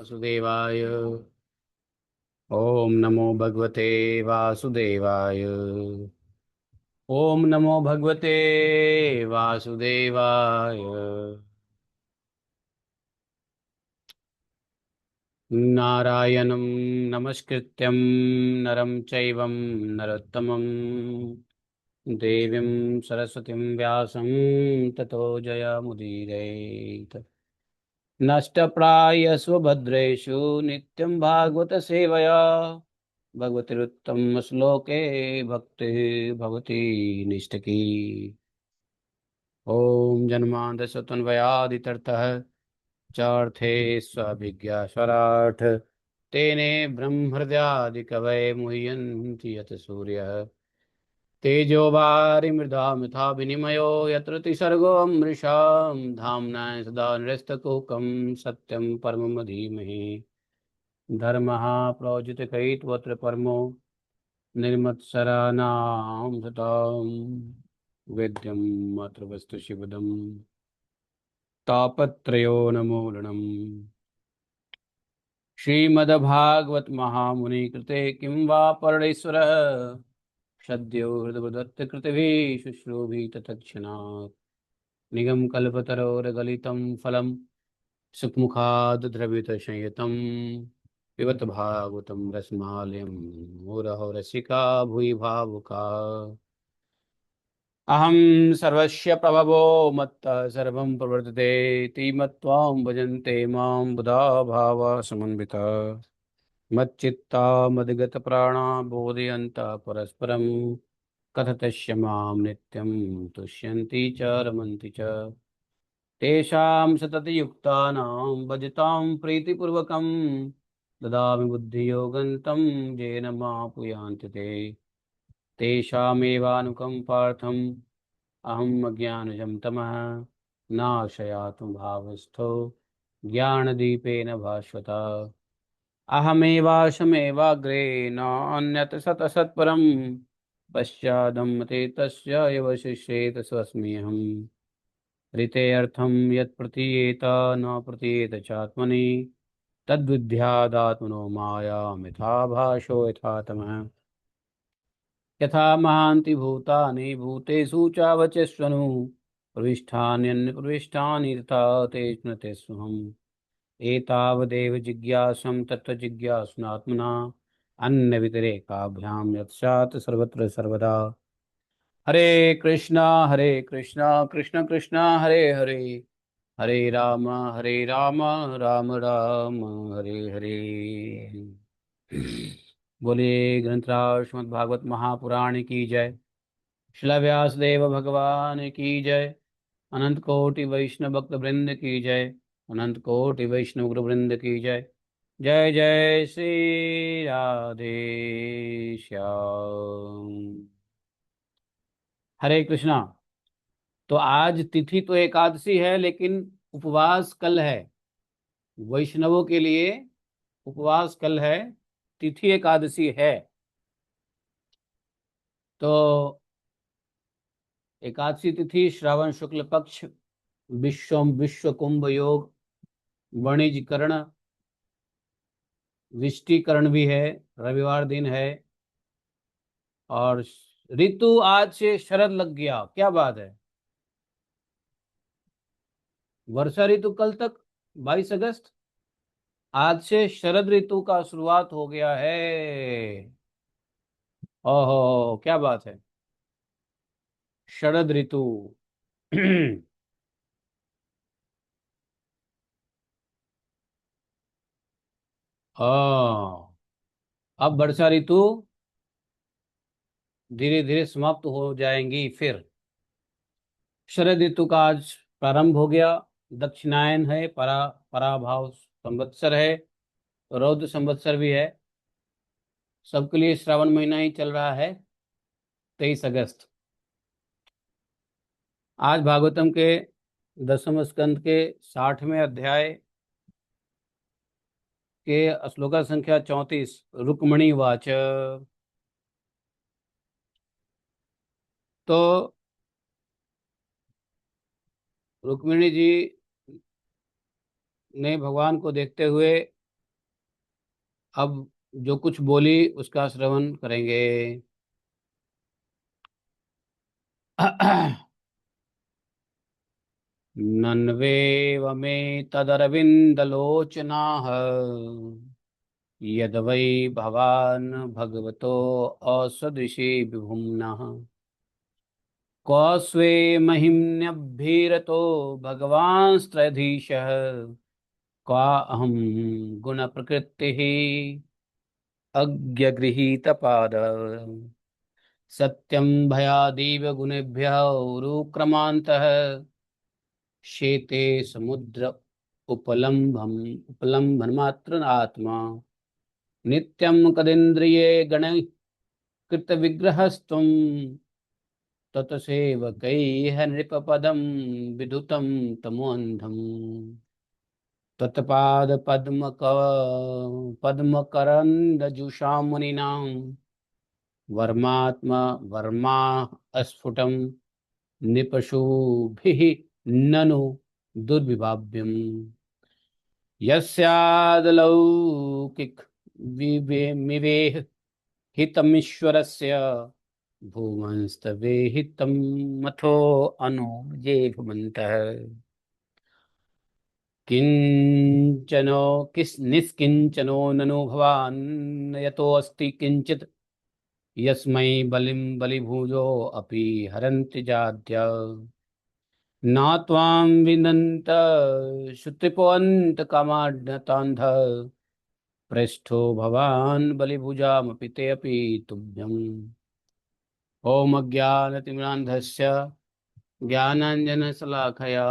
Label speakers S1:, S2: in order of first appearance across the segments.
S1: वासुदेवाय। ओम नमो भगवते वासुदेवाय। ओम नमो भगवते वासुदेवाय। नारायणं नमस्कृत्यं नरं चैवं नरोत्तमं देवीं सरस्वतीं व्यासं ततो जयमुदीरयेत्। नष्टप्रायस्वभद्रेषु नित्यं भागवत सेवया भगवतीरुत्तम श्लोके भक्ति भवती निष्ठकी। ओम जन्मांधस्वतन्वयादितरतः चार्थे स्वाभिज्ञा स्वराट् तेने ब्रह्महृदयादिकवये मुह्यन्ति यत् सूर्यः तेजो वारिमृदा यथा विनिमयो यत्र त्रिसर्गो मृषां धाम्ना सदा निरस्तकुहकं सत्यं परमं धीमहि धर्मः प्रोजितकैतवत्र परमो निर्मत्सराणां सतां वेद्यं अत्र वस्तु शिवदं तापत्रयोन्मूलनम्। श्रीमद्भागवत महामुनि कृते किं वा परमेश्वरः सद्यो हृदवदत्त कृतभिः शुश्रूषि तत्क्षणात् निगम कल्पतरोर्गलितं फलं सुखमुखाद् द्रवितशयनं पिबत भागवतं रसमालयं मुरहौ रसिका भुवि भावुका। अहं सर्वस्य प्रभवो मत्तः सर्वं प्रवर्तते इति मत्वां भजन्ते मां बुधा भावा समन्विता मच्चित्ता मद्गतप्राणा बोधयन्तः परस्परं कथयस्य मां नित्यं तुष्यन्ति च रमन्ति च तेषां सततयुक्तानां भजतां प्रीतिपूर्वकं ददामि बुद्धियोगं तं येन मापुयान्ति ते तेषामेवानुकम्पार्थम् अहम् अज्ञानजं तमः नाशयातुं भावस्थो ज्ञानदीपेन भास्वता अहमेवाशमेवाग्रे नान्यत् सतसत्परं पश्चादमते तस्य एव शिष्येत स्वस्म्यहम् ऋतेऽर्थं यत् प्रतीयेत न प्रतीयेत चात्मनि तद्विद्यादात्मनो मायां यथा भाषो यथा तमः यथा महान्ति भूतानि भूतेषु चावचस्वनु प्रविष्ठान्यन्यप्रविष्टानि तथा तेषु न तेष्वहम् एतावदेव जिज्ञासं तत्त्वजिज्ञासुनात्मना अन्यव्यतिरेकाभ्यां यत्स्यात् सर्वत्र सर्वदा। हरे कृष्णा कृष्ण कृष्ण हरे हरे हरे राम राम राम हरे हरे। बोलिए ग्रंथराज श्रीमद् भागवत महापुराण की जय। श्रील व्यासदेव भगवान की जय। अनंत कोटि वैष्णव भक्त वृंद की जय। अनंत कोटि वैष्णव गुरु वृंद की जय। जय जय श्री राधे श्याम। हरे कृष्णा। तो आज तिथि तो एकादशी है लेकिन उपवास कल है। वैष्णवों के लिए उपवास कल है, तिथि एकादशी है। तो एकादशी तिथि श्रावण शुक्ल पक्ष विश्व कुंभ योग वणिजकरण विष्टिकरण भी है, रविवार दिन है। और ऋतु आज से शरद लग गया, क्या बात है। वर्षा ऋतु कल तक 22 अगस्त, आज से शरद ऋतु का शुरुआत हो गया है। ओहो क्या बात है, शरद ऋतु। हाँ, अब वर्षा ऋतु धीरे धीरे समाप्त हो जाएंगी। फिर शरद ऋतु का आज प्रारंभ हो गया। दक्षिणायन है, पराभाव संवत्सर है, रौद्र संवत्सर भी है। सबके लिए श्रावण महीना ही चल रहा है। 23 अगस्त। आज भागवतम के 10वें स्कंद के 60वें अध्याय के श्लोक संख्या 34 रुक्मणी वाच। तो रुक्मिणी जी ने भगवान को देखते हुए अब जो कुछ बोली उसका श्रवण करेंगे। नन्वेव मे तदरविन्दलोचनाः यद वै भवान् भगवतो असदृशे विभुम्नः कस्वे महिम्न्यभीरतो भगवांस्त्रधीशः क्वा अहं गुणप्रकृतिः अज्ञगृहीतपाद सत्यं भयादीव गुणेभ्यः उरुक्रमान्तः शेते समुद्र उपलम्भन आत्मा नित्यं कदिन्द्रिये गणकृतविग्रहस्त्वं ततसेवकैः नृपपदं विधुतं तमोऽन्धम् पद्मकरन्दजुषां मुनीनां वर्मात्मा वर्मा अस्फुटं निपशुभिः ननु दुर्विभाव्यम् यस्यादलौकिक विवेह हितमीश्वरस्य भुवंस्तवे हितं मथो अनुजे भवन्तः किंचनो किस निष्किंचनो ननु भवान् यतोऽस्ति किंचित यस्मै बलिं बलिभुजो अपि हरन्ति जाद्य न त्वां विनन्त श्रुतिपोऽन्त कामाढ्यतान्ध पृष्ठो भवान् बलिभुजामपि ते अपि तुभ्यम् ॐ अज्ञानतिमिरान्धस्य ज्ञानाञ्जनशलाखया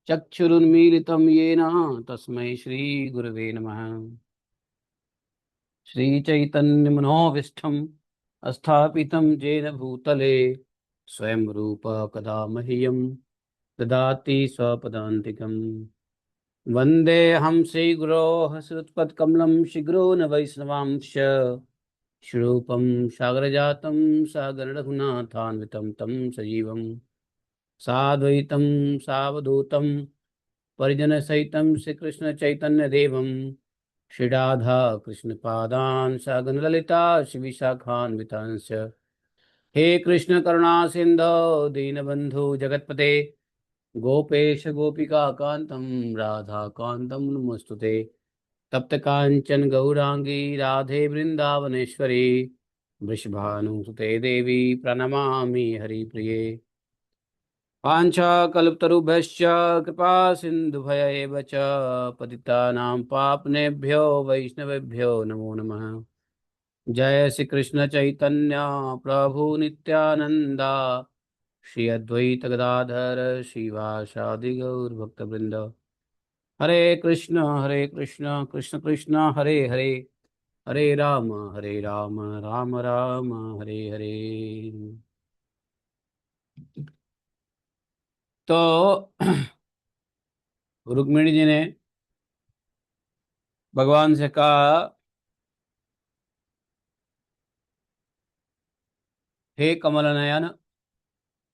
S1: चक्षुरुन्मीलितं येन तस्मै श्रीगुरवे नमः। श्रीचैतन्यमनोभीष्टं स्थापितं येन भूतले स्वयं रूप कदा मह्यं ददाति स्वपदान्तिकम् वन्देऽहं श्रीगुरोः श्रुतपदकमलं शीघ्रो न वैष्णवांश्च श्रूपं सागरजातं सागररघुनाथान्वितं तं सजीवं साद्वैतं सावधूतं परिजनसहितं श्रीकृष्णचैतन्यदेवं श्रीराधा कृष्णपादान् सगणललिता श्रीविशाखान्वितांश्च हे कृष्ण करुणा सिन्धो दीनबन्धु जगत्पते गोपेश गोपिकान्तं राधाकान्तं नमोऽस्तुते तप्त कांचन गौरांगी राधे वृंदावनेश्वरी वृषभानुसुते देवी प्रणमामि हरिप्रिये पाञ्चाकल्पतरुभ्यश्च कृपा सिन्धुभय एव च पतितानां पावनेभ्यो वैष्णवेभ्यो नमो नमः। जय श्री कृष्ण चैतन्य प्रभु नित्यानंदा श्री अद्वैत गदाधर श्रीवासादि गौर भक्तवृंद हरे कृष्ण कृष्ण कृष्ण हरे हरे हरे राम राम राम हरे हरे। तो रुक्मिणी जी ने भगवान से कहा, हे कमल नयन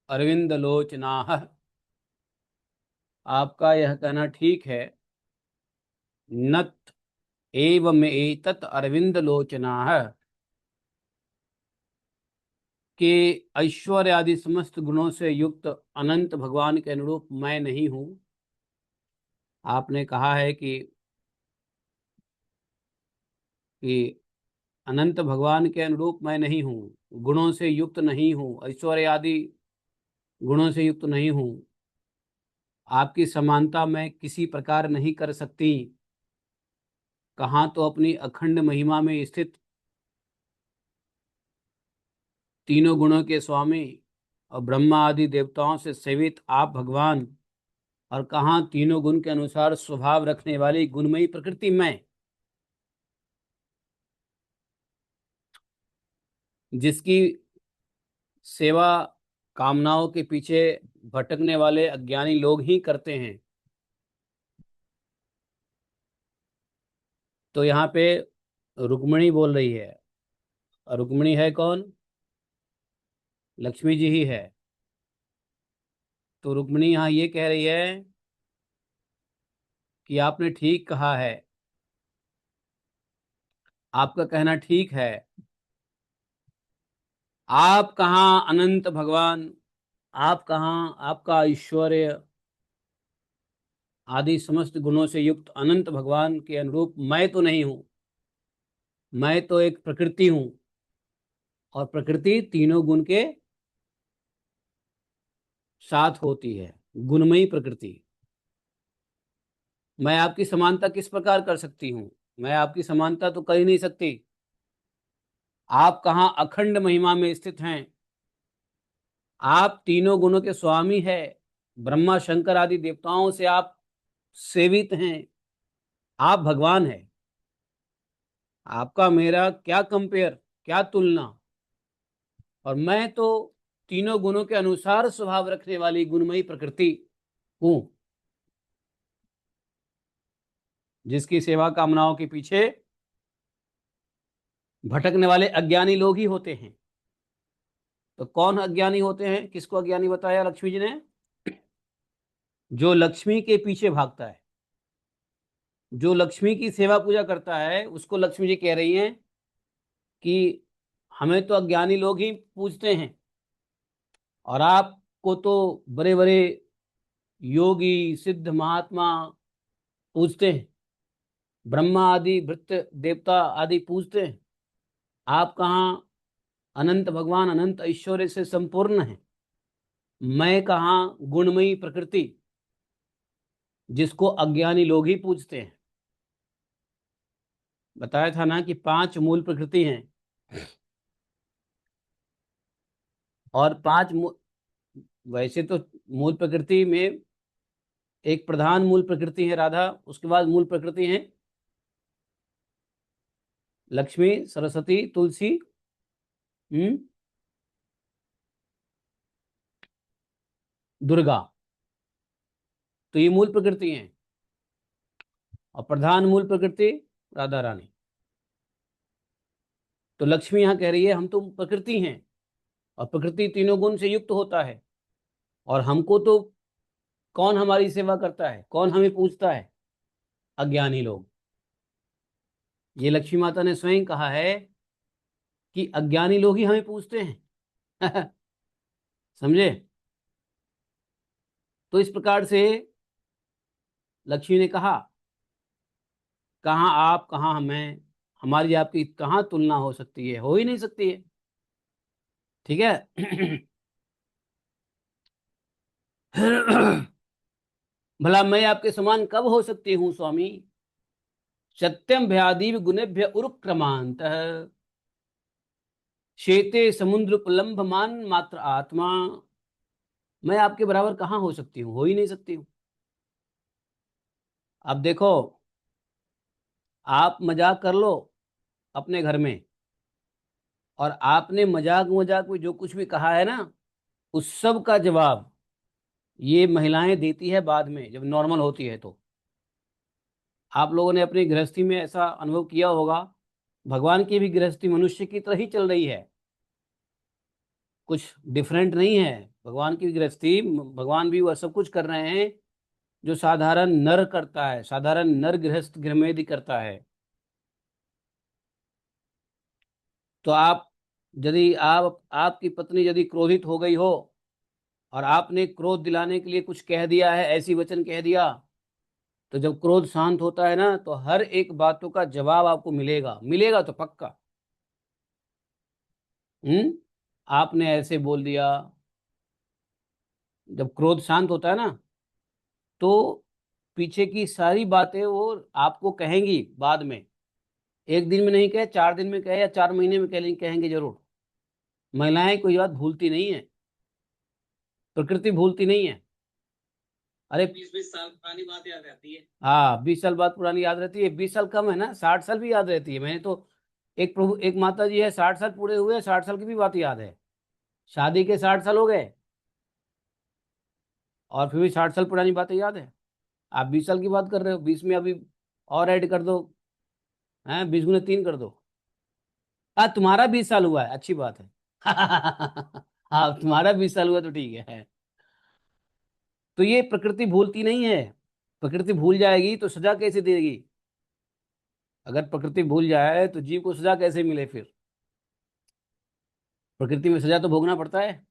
S1: अरविंद लोचनाः, आपका यह कहना ठीक है। नत एवं एतत् अरविंद लोचनाः, कि ऐश्वर्य आदि समस्त गुणों से युक्त अनंत भगवान के अनुरूप मैं नहीं हूं। आपने कहा है कि अनंत भगवान के अनुरूप मैं नहीं हूँ, गुणों से युक्त नहीं हूँ, ऐश्वर्य आदि गुणों से युक्त नहीं हूँ। आपकी समानता मैं किसी प्रकार नहीं कर सकती। कहाँ तो अपनी अखंड महिमा में स्थित तीनों गुणों के स्वामी और ब्रह्मा आदि देवताओं से सेवित आप भगवान, और कहाँ तीनों गुण के अनुसार स्वभाव रखने वाली गुणमयी प्रकृति मैं, जिसकी सेवा कामनाओं के पीछे भटकने वाले अज्ञानी लोग ही करते हैं। तो यहाँ पे रुक्मिणी बोल रही है, और रुक्मिणी है कौन? लक्ष्मी जी ही है। तो रुक्मिणी यहाँ ये कह रही है कि आपने ठीक कहा है आपका कहना ठीक है। आप कहाँ अनंत भगवान, आप कहाँ आपका ऐश्वर्य आदि समस्त गुणों से युक्त अनंत भगवान के अनुरूप मैं तो नहीं हूं। मैं तो एक प्रकृति हूं, और प्रकृति तीनों गुण के साथ होती है, गुणमयी प्रकृति। मैं आपकी समानता किस प्रकार कर सकती हूँ? मैं आपकी समानता तो कर ही नहीं सकती। आप कहाँ अखंड महिमा में स्थित हैं। आप तीनों गुणों के स्वामी है। ब्रह्मा शंकर आदि देवताओं से आप सेवित हैं। आप भगवान हैं। आपका मेरा क्या कंपेयर, क्या तुलना। और मैं तो तीनों गुणों के अनुसार स्वभाव रखने वाली गुणमयी प्रकृति हूं, जिसकी सेवा कामनाओं के पीछे भटकने वाले अज्ञानी लोग ही होते हैं। तो कौन अज्ञानी होते हैं? किसको अज्ञानी बताया लक्ष्मी जी ने? जो लक्ष्मी के पीछे भागता है, जो लक्ष्मी की सेवा पूजा करता है, उसको लक्ष्मी जी कह रही हैं कि हमें तो अज्ञानी लोग ही पूजते हैं, और आपको तो बड़े बड़े योगी सिद्ध महात्मा पूजते हैं, ब्रह्मा आदि भृत्य देवता आदि पूजते हैं। आप कहाँ अनंत भगवान अनंत ऐश्वर्य से संपूर्ण है। मैं कहाँ गुणमयी प्रकृति, जिसको अज्ञानी लोग ही पूजते हैं। बताया था ना कि 5 मूल प्रकृति हैं, और वैसे तो मूल प्रकृति में एक प्रधान मूल प्रकृति है राधा, उसके बाद मूल प्रकृति है लक्ष्मी, सरस्वती, तुलसी, हम्म, दुर्गा। तो ये मूल प्रकृति हैं, और प्रधान मूल प्रकृति राधा रानी। तो लक्ष्मी यहाँ कह रही है हम तो प्रकृति हैं, और प्रकृति तीनों गुण से युक्त होता है, और हमको तो कौन हमारी सेवा करता है, कौन हमें पूजता है? अज्ञानी लोग। ये लक्ष्मी माता ने स्वयं कहा है कि अज्ञानी लोग ही हमें पूजते हैं। समझे? तो इस प्रकार से लक्ष्मी ने कहा, कहाँ आप कहाँ मैं, हमारी आपकी कहाँ तुलना हो सकती है? हो ही नहीं सकती है। ठीक है। भला मैं आपके समान कब हो सकती हूँ स्वामी? सत्यम भयादीव गुणेभ्य उरुक्रमांत शेते समुद्र पुलंभ मान मात्र आत्मा। मैं आपके बराबर कहाँ हो सकती हूँ? हो ही नहीं सकती हूँ। अब देखो, आप मजाक कर लो अपने घर में, और आपने मजाक मजाक में जो कुछ भी कहा है ना, उस सब का जवाब ये महिलाएं देती है बाद में, जब नॉर्मल होती है तो। आप लोगों ने अपनी गृहस्थी में ऐसा अनुभव किया होगा। भगवान की भी गृहस्थी मनुष्य की तरह ही चल रही है, कुछ डिफरेंट नहीं है। भगवान की गृहस्थी, भगवान भी वह सब कुछ कर रहे हैं जो साधारण नर करता है, साधारण नर गृहस्थ गृहमेधि करता है। तो आप, यदि आप आपकी पत्नी यदि क्रोधित हो गई हो, और आपने क्रोध दिलाने के लिए कुछ कह दिया है, ऐसी वचन कह दिया, तो जब क्रोध शांत होता है ना, तो हर एक बातों का जवाब आपको मिलेगा, मिलेगा तो पक्का। हम्म। आपने ऐसे बोल दिया। जब क्रोध शांत होता है ना, तो पीछे की सारी बातें वो आपको कहेंगी बाद में। एक दिन में नहीं कहे, 4 दिन में कहे, या 4 महीने में कहेंगे जरूर। महिलाएं कोई बात भूलती नहीं है, प्रकृति भूलती नहीं है। अरे 20-20 साल पुरानी बात याद रहती है। हाँ, 20 साल बाद पुरानी याद रहती है। 20 साल कम है ना, 60 साल भी याद रहती है। मैंने तो, एक माता जी है, 60 साल पूरे हुए, 60 साल की भी बात याद है। शादी के 60 साल हो गए, और फिर भी 60 साल पुरानी बातें याद है। आप 20 साल की बात कर रहे हो, 20 में अभी और ऐड कर दो, हैं, 20 × 3 कर दो। तुम्हारा 20 साल हुआ है, अच्छी बात है। हाँ, तुम्हारा 20 साल हुआ तो ठीक है। तो ये प्रकृति भूलती नहीं है। प्रकृति भूल जाएगी तो सजा कैसे देगी? अगर प्रकृति भूल जाए तो जीव को सजा कैसे मिले फिर? प्रकृति में सजा तो भोगना पड़ता है।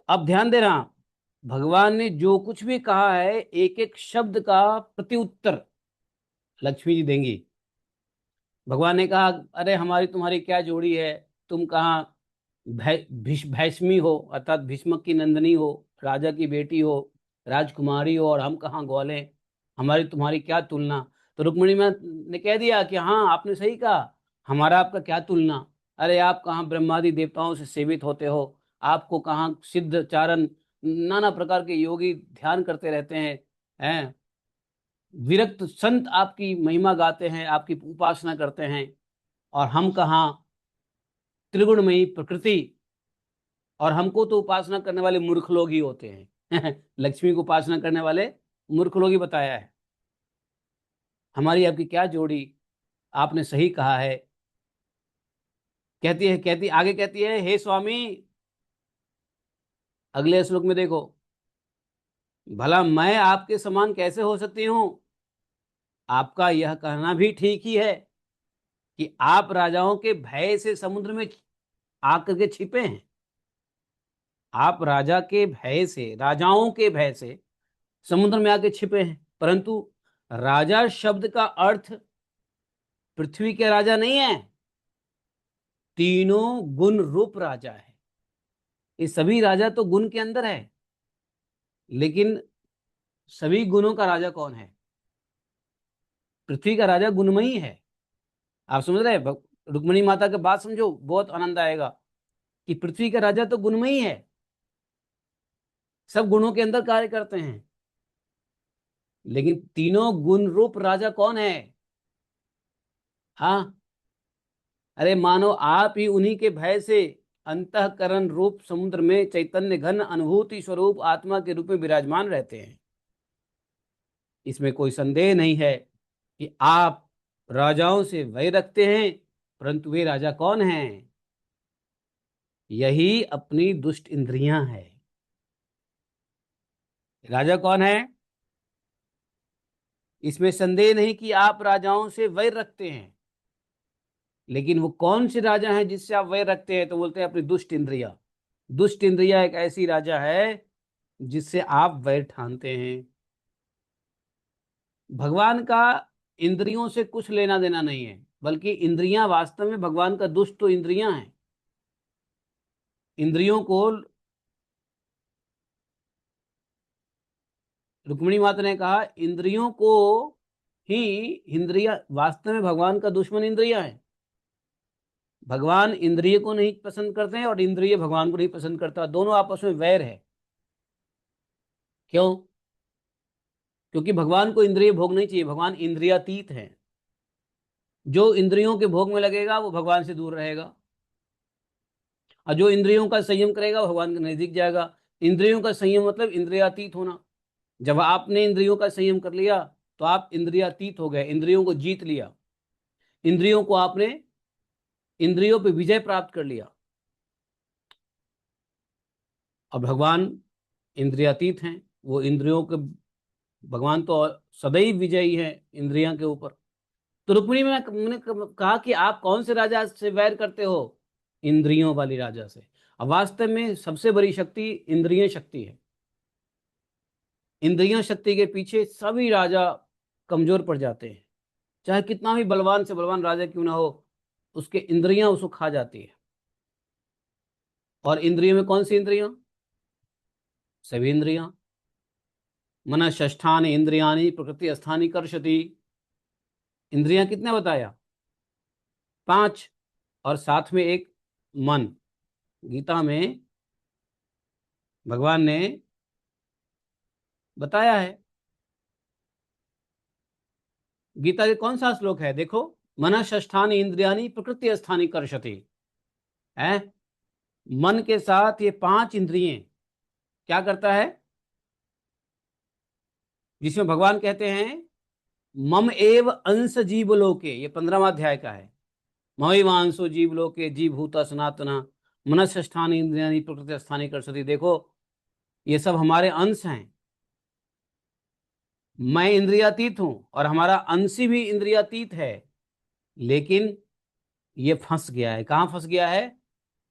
S1: अब ध्यान देना, भगवान ने जो कुछ भी कहा है एक एक शब्द का प्रत्युत्तर लक्ष्मी जी देंगी। भगवान ने कहा अरे हमारी तुम्हारी क्या जोड़ी है, तुम कहाँ भैष्मी हो अर्थात भीष्मक की नंदनी हो, राजा की बेटी हो, राजकुमारी हो, और हम कहाँ ग्वाले, हमारी तुम्हारी क्या तुलना। तो रुक्मिणी माँ ने कह दिया कि हाँ आपने सही कहा, हमारा आपका क्या तुलना। अरे आप कहाँ ब्रह्मादि देवताओं से सेवित होते हो, आपको कहाँ सिद्ध चारण नाना प्रकार के योगी ध्यान करते रहते हैं, विरक्त संत आपकी महिमा गाते हैं, आपकी उपासना करते हैं, और हम कहाँ त्रिगुणमयी प्रकृति, और हमको तो उपासना करने वाले मूर्ख लोग ही होते हैं लक्ष्मी को उपासना करने वाले मूर्ख लोग ही बताया है। हमारी आपकी क्या जोड़ी, आपने सही कहा है। कहती आगे कहती है, हे स्वामी, अगले श्लोक में देखो, भला मैं आपके समान कैसे हो सकती हूं। आपका यह कहना भी ठीक ही है कि आप राजाओं के भय से समुद्र में आकर के छिपे हैं। आप राजा के भय से, राजाओं के भय से समुद्र में आके छिपे हैं, परंतु राजा शब्द का अर्थ पृथ्वी के राजा नहीं है, तीनों गुण रूप राजा है। ये सभी राजा तो गुण के अंदर है, लेकिन सभी गुणों का राजा कौन है? पृथ्वी का राजा गुणमयी है। आप समझ रहे हैं? रुक्मिणी माता की बात समझो, बहुत आनंद आएगा कि पृथ्वी का राजा तो गुणमयी है, सब गुणों के अंदर कार्य करते हैं, लेकिन तीनों गुण रूप राजा कौन है? हाँ, अरे मानो आप ही उन्हीं के भय से अंतःकरण रूप समुद्र में चैतन्य घन अनुभूति स्वरूप आत्मा के रूप में विराजमान रहते हैं। इसमें कोई संदेह नहीं है कि आप राजाओं से वैर रखते हैं, परंतु वे राजा कौन हैं? यही अपनी दुष्ट इंद्रियां हैं। राजा कौन है? इसमें संदेह नहीं कि आप राजाओं से वैर रखते हैं, लेकिन वो कौन से राजा हैं जिससे आप वैर रखते हैं? तो बोलते हैं अपनी दुष्ट इंद्रिया। दुष्ट इंद्रिया एक ऐसी राजा है जिससे आप वैर ठानते हैं। भगवान का इंद्रियों से कुछ लेना देना नहीं है, बल्कि इंद्रियां वास्तव में भगवान का दुष्ट तो इंद्रियां हैं। इंद्रियों को, रुक्मिणी माता ने कहा इंद्रियों को ही, इंद्रिया वास्तव में भगवान का दुश्मन इंद्रिया है। भगवान इंद्रिय को नहीं पसंद करते हैं और इंद्रिय भगवान को नहीं पसंद करता, दोनों आपस में वैर है। क्यों? क्योंकि भगवान को इंद्रिय भोग नहीं चाहिए, भगवान इंद्रियातीत है। जो इंद्रियों के भोग में लगेगा वो भगवान से दूर रहेगा, और जो इंद्रियों का संयम करेगा वो भगवान के नजदीक जाएगा। इंद्रियों का संयम मतलब इंद्रियातीत होना। जब आपने इंद्रियों का संयम कर लिया तो आप इंद्रियातीत हो गए, इंद्रियों को जीत लिया, इंद्रियों को आपने, इंद्रियों पे विजय प्राप्त कर लिया। और भगवान इंद्रियातीत हैं, वो इंद्रियों के, भगवान तो सदैव विजयी है इंद्रियों के ऊपर। तो रुक्मिणी में मैंने कहा कि आप कौन से राजा से वैर करते हो? इंद्रियों वाली राजा से। अब वास्तव में सबसे बड़ी शक्ति इंद्रिय शक्ति है। इंद्रिय शक्ति के पीछे सभी राजा कमजोर पड़ जाते हैं, चाहे कितना भी बलवान से बलवान राजा क्यों ना हो, उसके इंद्रियां उसको खा जाती है। और इंद्रियों में कौन सी इंद्रियां? सभी इंद्रियां। मन षष्ठान इंद्रियानी प्रकृति स्थानी कर्षति। इंद्रियां कितने बताया? 5, और साथ में एक मन। गीता में भगवान ने बताया है। गीता के कौन सा श्लोक है? देखो, मन षष्ठानि इंद्रियानी प्रकृति स्थानी कर्षति है। मन के साथ ये 5 इंद्रियें क्या करता है? जिसमें भगवान कहते हैं मम एव अंश जीवलोके, ये 15वां अध्याय का है। ममैवांशो जीवलोके जीवभूता सनातना मन षष्ठानि इंद्रियानी प्रकृति स्थानी कर्षति। देखो, ये सब हमारे अंश हैं। ये सब हमारे अंश हैं, जिसमें भगवान कहते हैं मम एव अंश जीवलोके, ये 15वां अध्याय का है। ममैवांशो जीवलोके जीवभूता सनातना मन षष्ठानि इंद्रियानि प्रकृति स्थानी कर्षति। देखो, ये सब हमारे अंश हैं। ये सब हमारे अंश हैं, मैं इंद्रियातीत हूं और हमारा अंशी भी इंद्रियातीत है, लेकिन ये फंस गया है। कहाँ फंस गया है?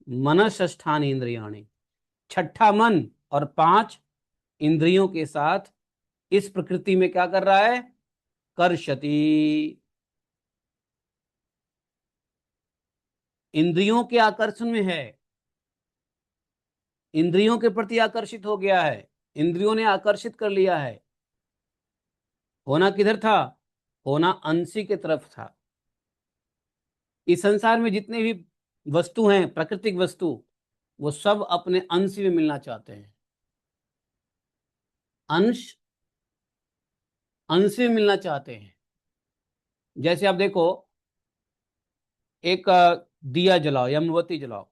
S1: मनष्ठान इंद्रियाणि, छठा मन और पांच इंद्रियों के साथ इस प्रकृति में क्या कर रहा है? कर्षति। इंद्रियों के आकर्षण में है, इंद्रियों के प्रति आकर्षित हो गया है, इंद्रियों ने आकर्षित कर लिया है। होना किधर था? होना अंशी के तरफ था। इस संसार में जितने भी वस्तु हैं, प्राकृतिक वस्तु, वो सब अपने अंश में मिलना चाहते हैं। अंश, अंश में मिलना चाहते हैं। जैसे आप देखो, एक दिया जलाओ या मोमबत्ती जलाओ,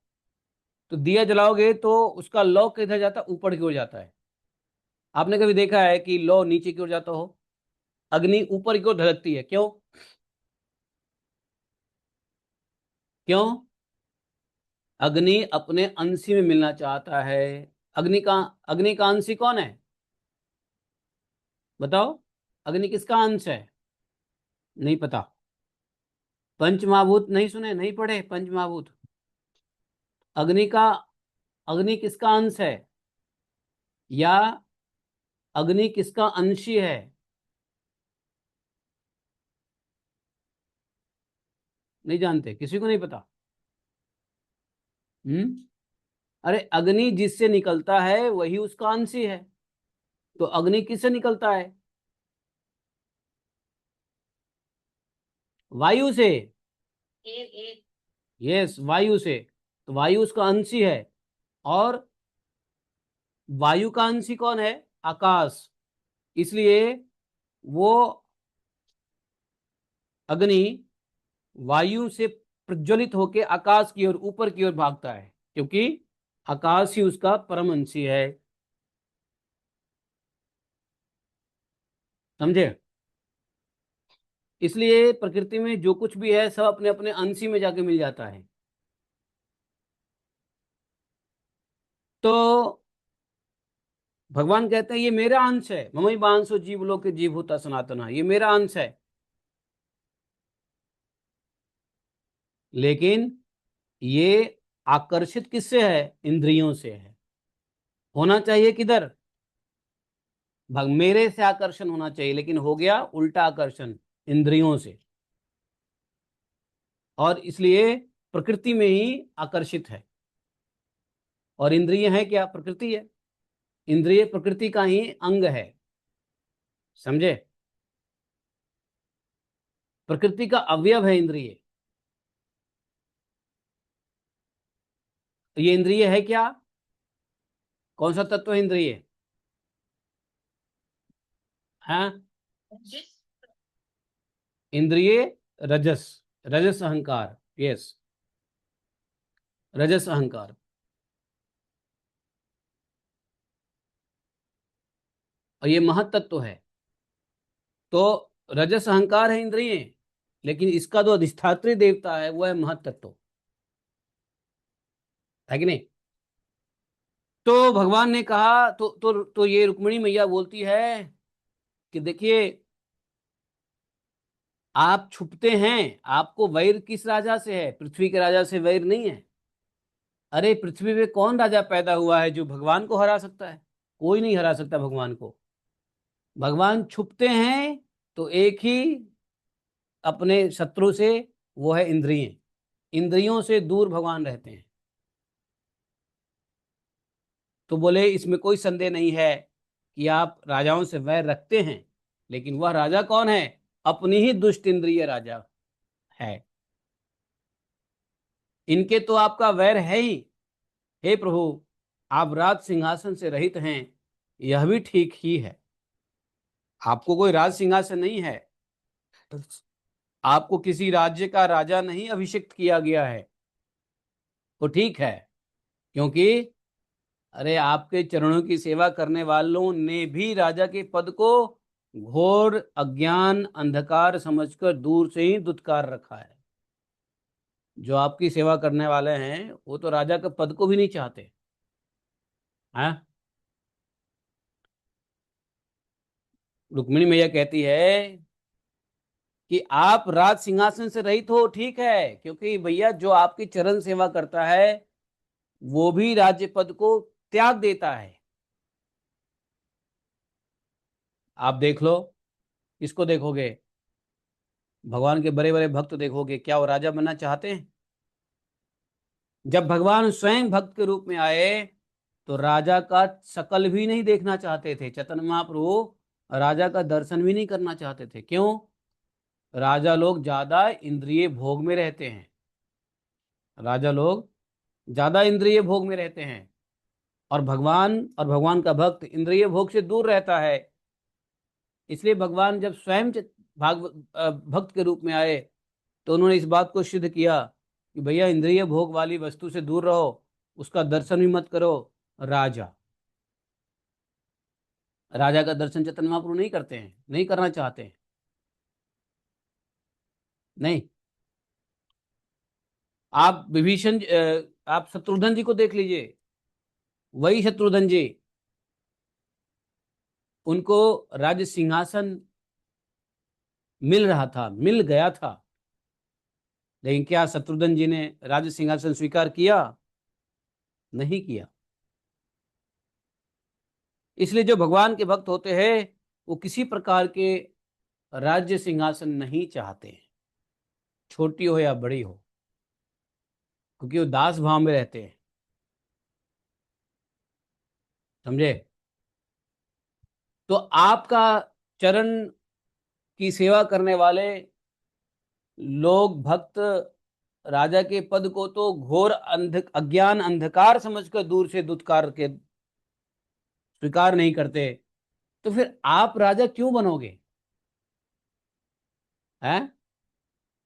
S1: तो दिया जलाओगे तो उसका लौ किधर जाता है? ऊपर की ओर जाता है। आपने कभी देखा है कि लौ नीचे की ओर जाता हो? अग्नि ऊपर की ओर धड़कती है, क्यों? क्यों? अग्नि अपने अंशी में मिलना चाहता है। अग्नि का, अग्नि का अंशी कौन है? बताओ, अग्नि किसका अंश है? नहीं पता? पंचमहाभूत नहीं सुने, नहीं पढ़े पंचमहाभूत? अग्नि का, अग्नि किसका अंश है? या अग्नि किसका अंशी है? नहीं जानते? किसी को नहीं पता? हम्म। अरे अग्नि जिससे निकलता है वही उसका अंशी है। तो अग्नि किससे निकलता है? वायु से। यस, वायु से। तो वायु उसका अंशी है। और वायु का अंशी कौन है? आकाश। इसलिए वो अग्नि वायु से प्रज्वलित होकर आकाश की ओर, ऊपर की ओर भागता है, क्योंकि आकाश ही उसका परम अंशी है। समझे? इसलिए प्रकृति में जो कुछ भी है सब अपने अपने अंशी में जाके मिल जाता है। तो भगवान कहते हैं ये मेरा अंश है। ममई बांसो जीव लोके जीव होता सनातना, ये मेरा अंश है। लेकिन ये आकर्षित किससे है? इंद्रियों से है। होना चाहिए किधर? भग मेरे से आकर्षण होना चाहिए, लेकिन हो गया उल्टा आकर्षण, इंद्रियों से। और इसलिए प्रकृति में ही आकर्षित है। और इंद्रिय है क्या? प्रकृति है। इंद्रिय प्रकृति का ही अंग है। समझे? प्रकृति का अवयव है इंद्रिय। तो ये इंद्रिय है क्या? कौन सा तत्व है इंद्रिय? हाँ, इंद्रिय रजस, रजस अहंकार। यस, रजस अहंकार। और ये महत तत्व है। तो रजस अहंकार है इंद्रिय, लेकिन इसका जो अधिष्ठात्री देवता है वो है महत तत्व। है कि नहीं? तो भगवान ने कहा, तो ये रुक्मिणी मैया बोलती है कि देखिए, आप छुपते हैं। आपको वैर किस राजा से है? पृथ्वी के राजा से वैर नहीं है। अरे पृथ्वी पे कौन राजा पैदा हुआ है जो भगवान को हरा सकता है? कोई नहीं हरा सकता भगवान को। भगवान छुपते हैं तो एक ही अपने शत्रु से, वो है इंद्रिय। इंद्रियों से दूर भगवान रहते हैं। तो बोले इसमें कोई संदेह नहीं है कि आप राजाओं से वैर रखते हैं, लेकिन वह राजा कौन है? अपनी ही दुष्ट इंद्रिय राजा है। इनके तो आपका वैर है ही। हे प्रभु, आप राज सिंहासन से रहित हैं, यह भी ठीक ही है। आपको कोई राज सिंहासन नहीं है, आपको किसी राज्य का राजा नहीं अभिषिक्त किया गया है, तो ठीक है। क्योंकि अरे आपके चरणों की सेवा करने वालों ने भी राजा के पद को घोर अज्ञान अंधकार समझकर दूर से ही दुत्कार रखा है। जो आपकी सेवा करने वाले हैं वो तो राजा के पद को भी नहीं चाहते हैं। रुक्मिणी मैया कहती है कि आप राज सिंहासन से रहित हो, ठीक है, क्योंकि भैया जो आपकी चरण सेवा करता है वो भी राज्य पद को त्याग देता है। आप देख लो, किसको देखोगे? भगवान के बड़े बड़े भक्त देखोगे, क्या वो राजा बनना चाहते हैं? जब भगवान स्वयं भक्त के रूप में आए तो राजा का शकल भी नहीं देखना चाहते थे। चैतन्य महाप्रभु राजा का दर्शन भी नहीं करना चाहते थे। क्यों? राजा लोग ज्यादा इंद्रिय भोग में रहते हैं। राजा लोग ज्यादा इंद्रिय भोग में रहते हैं, और भगवान का भक्त इंद्रिय भोग से दूर रहता है। इसलिए भगवान जब स्वयं भक्त के रूप में आए तो उन्होंने इस बात को सिद्ध किया कि भैया इंद्रिय भोग वाली वस्तु से दूर रहो, उसका दर्शन भी मत करो। राजा राजा का दर्शन चैतन्य महाप्रभु नहीं करते हैं, नहीं करना चाहते हैं। नहीं। आप आप शत्रुघ्न जी को देख लीजिए। वही शत्रुघ्न जी, उनको राज्य सिंहासन मिल रहा था, मिल गया था, लेकिन क्या शत्रुघ्न जी ने राज्य सिंहासन स्वीकार किया? नहीं किया। इसलिए जो भगवान के भक्त होते हैं वो किसी प्रकार के राज्य सिंहासन नहीं चाहते हैं, छोटी हो या बड़ी हो, क्योंकि वो दास भाव में रहते हैं। समझे? तो आपका चरण की सेवा करने वाले लोग, भक्त, राजा के पद को तो घोर अज्ञान अंधकार समझकर दूर से दुत्कार के स्वीकार नहीं करते, तो फिर आप राजा क्यों बनोगे? हैं?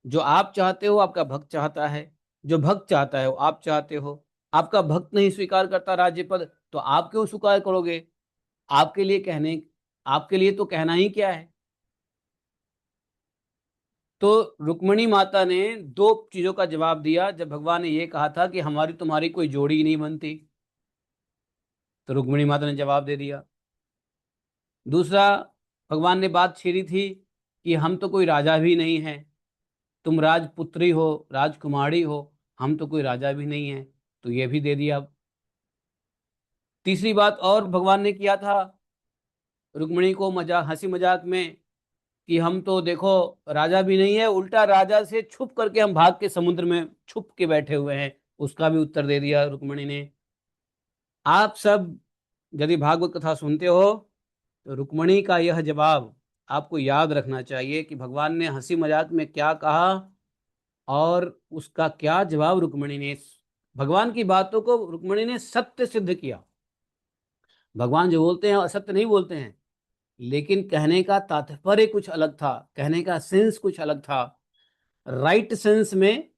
S1: जो आप चाहते हो आपका भक्त चाहता है, जो भक्त चाहता है वो आप चाहते हो। आपका भक्त नहीं स्वीकार करता राज्य पद, तो आप क्यों स्वीकार करोगे? आपके लिए कहने आपके लिए तो कहना ही क्या है? तो रुक्मिणी माता ने दो चीजों का जवाब दिया जब भगवान ने ये कहा था कि हमारी तुम्हारी कोई जोड़ी ही नहीं बनती। तो रुक्मिणी माता ने जवाब दे दिया। दूसरा, भगवान ने बात छेड़ी थी कि हम तो कोई राजा भी नहीं है, तुम राजपुत्री हो, राजकुमारी हो, हम तो कोई राजा भी नहीं है, तो ये भी दे दिया। तीसरी बात और भगवान ने किया था रुक्मिणी को मजाक, हंसी मजाक में, कि हम तो देखो राजा भी नहीं है, उल्टा राजा से छुप करके हम भाग के समुद्र में छुप के बैठे हुए हैं, उसका भी उत्तर दे दिया रुक्मिणी ने। आप सब यदि भागवत कथा सुनते हो तो रुक्मिणी का यह जवाब आपको याद रखना चाहिए कि भगवान ने हंसी मजाक में क्या कहा और उसका क्या जवाब रुक्मिणी ने। भगवान की बातों को रुक्मिणी ने सत्य सिद्ध किया। भगवान जो बोलते हैं असत्य नहीं बोलते हैं, लेकिन कहने का तात्पर्य कुछ अलग था, कहने का सेंस कुछ अलग था। राइट सेंस में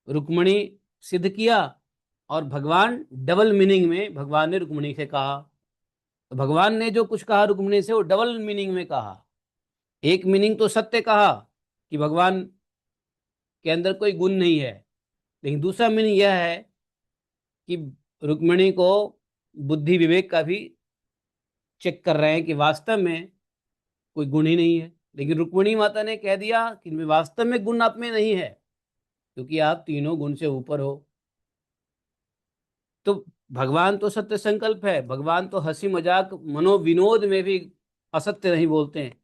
S1: रुक्मिणी सिद्ध किया, और भगवान डबल मीनिंग में भगवान ने रुक्मिणी से कहा। तो भगवान ने जो कुछ कहा रुक्मिणी से वो डबल मीनिंग में कहा। एक मीनिंग तो सत्य कहा कि भगवान के अंदर कोई गुण नहीं है, लेकिन दूसरा मीनिंग यह है कि रुक्मिणी को बुद्धि विवेक का भी चेक कर रहे हैं कि वास्तव में कोई गुण ही नहीं है। लेकिन रुक्मिणी माता ने कह दिया कि वास्तव में गुण आप में नहीं है, क्योंकि आप तीनों गुण से ऊपर हो। तो भगवान तो सत्य संकल्प है, भगवान तो हंसी मजाक मनोविनोद में भी असत्य नहीं बोलते हैं।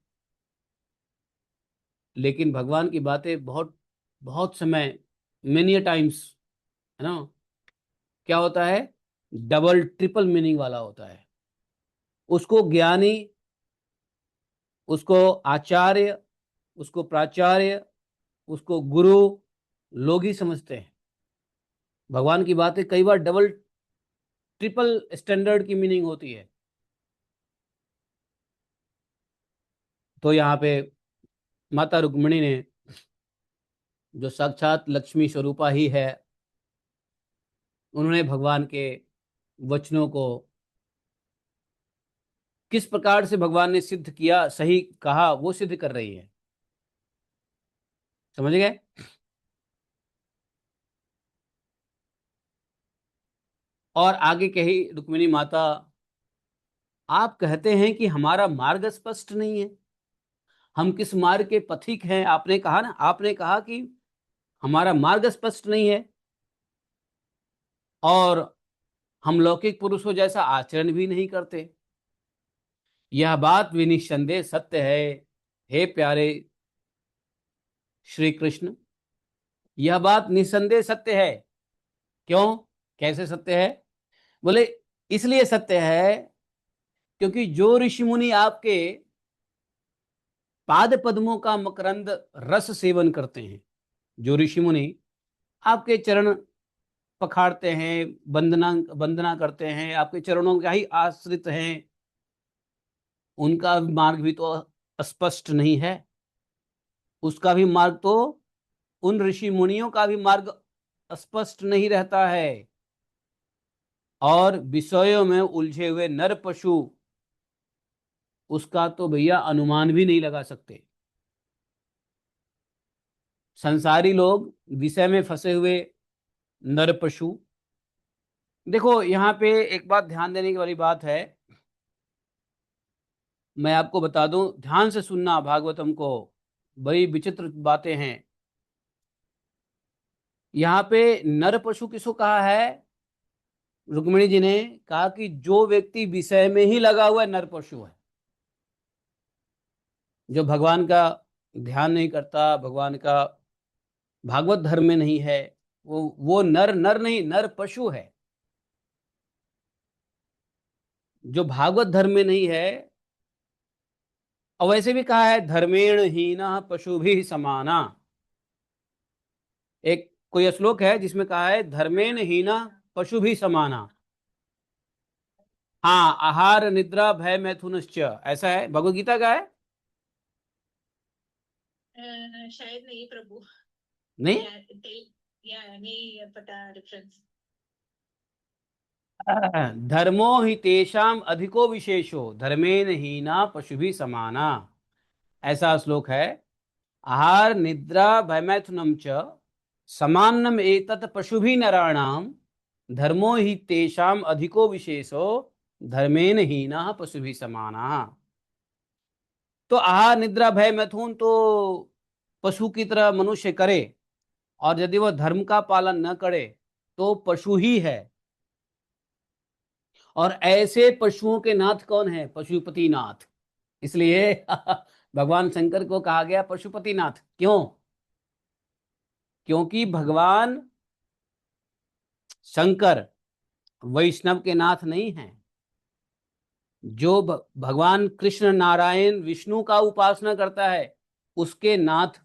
S1: लेकिन भगवान की बातें बहुत बहुत समय, मेनी टाइम्स, है ना, क्या होता है, डबल ट्रिपल मीनिंग वाला होता है। उसको ज्ञानी, उसको आचार्य, उसको प्राचार्य, उसको गुरु लोग ही समझते हैं। भगवान की बातें कई बार डबल ट्रिपल स्टैंडर्ड की मीनिंग होती है। तो यहाँ पे माता रुक्मिणी ने, जो साक्षात लक्ष्मी स्वरूपा ही है, उन्होंने भगवान के वचनों को किस प्रकार से भगवान ने सिद्ध किया, सही कहा, वो सिद्ध कर रही है। समझ गए? और आगे कही रुक्मिणी माता आप कहते हैं कि हमारा मार्ग स्पष्ट नहीं है, हम किस मार्ग के पथिक हैं। आपने कहा ना, आपने कहा कि हमारा मार्ग स्पष्ट नहीं है और हम लौकिक पुरुषों जैसा आचरण भी नहीं करते। यह बात भी निस्संदेह सत्य है, हे प्यारे श्री कृष्ण। यह बात निस्संदेह सत्य है। क्यों? कैसे सत्य है? बोले इसलिए सत्य है क्योंकि जो ऋषि मुनि आपके पाद पद्मों का मकरंद रस सेवन करते हैं, जो ऋषि मुनि आपके चरण पखाड़ते हैं, वंदना वंदना करते हैं, आपके चरणों का ही आश्रित हैं, उनका मार्ग भी तो स्पष्ट नहीं है। उसका भी मार्ग तो, उन ऋषि मुनियों का भी मार्ग स्पष्ट नहीं रहता है। और विषयों में उलझे हुए नर पशु, उसका तो भैया अनुमान भी नहीं लगा सकते। संसारी लोग, विषय में फंसे हुए नर पशु। देखो यहाँ पे एक बात ध्यान देने की वाली बात है, मैं आपको बता दूं, ध्यान से सुनना भागवतम को, बड़ी विचित्र बातें हैं। यहाँ पे नर पशु किसको कहा है? रुक्मिणी जी ने कहा कि जो व्यक्ति विषय में ही लगा हुआ है नर पशु है। जो भगवान का ध्यान नहीं करता, भगवान का भागवत धर्म में नहीं है, वो नर नर नहीं, नर पशु है। जो भागवत धर्म में नहीं है। और वैसे भी कहा है धर्मेण हीना पशु भी समाना। एक कोई श्लोक है जिसमें कहा है धर्मेण हीना पशु भी समाना। हाँ, आहार निद्रा भय मैथुनश्च, ऐसा है, भगवत गीता का है।
S2: शायद नहीं प्रभु।
S1: नहीं,
S2: या नहीं पता डिफरेंस।
S1: धर्मो हि तेषाम अधिको विशेषो धर्मेण हीना पशु भी समाना, ऐसा श्लोक है। आहार निद्रा भयमैथुनम च समान्नम एतत् पशुभिः नराणाम धर्मो हि तेषाम अधिको विशेषो धर्मेण हीना पशुभिः समाना। तो आहार निद्रा भय मैथुन तो पशु की तरह मनुष्य करे, और यदि वह धर्म का पालन न करे तो पशु ही है। और ऐसे पशुओं के नाथ कौन है? पशुपति नाथ। इसलिए भगवान शंकर को कहा गया पशुपति नाथ। क्यों? क्योंकि भगवान शंकर वैष्णव के नाथ नहीं हैं। जो भगवान कृष्ण नारायण विष्णु का उपासना करता है, उसके नाथ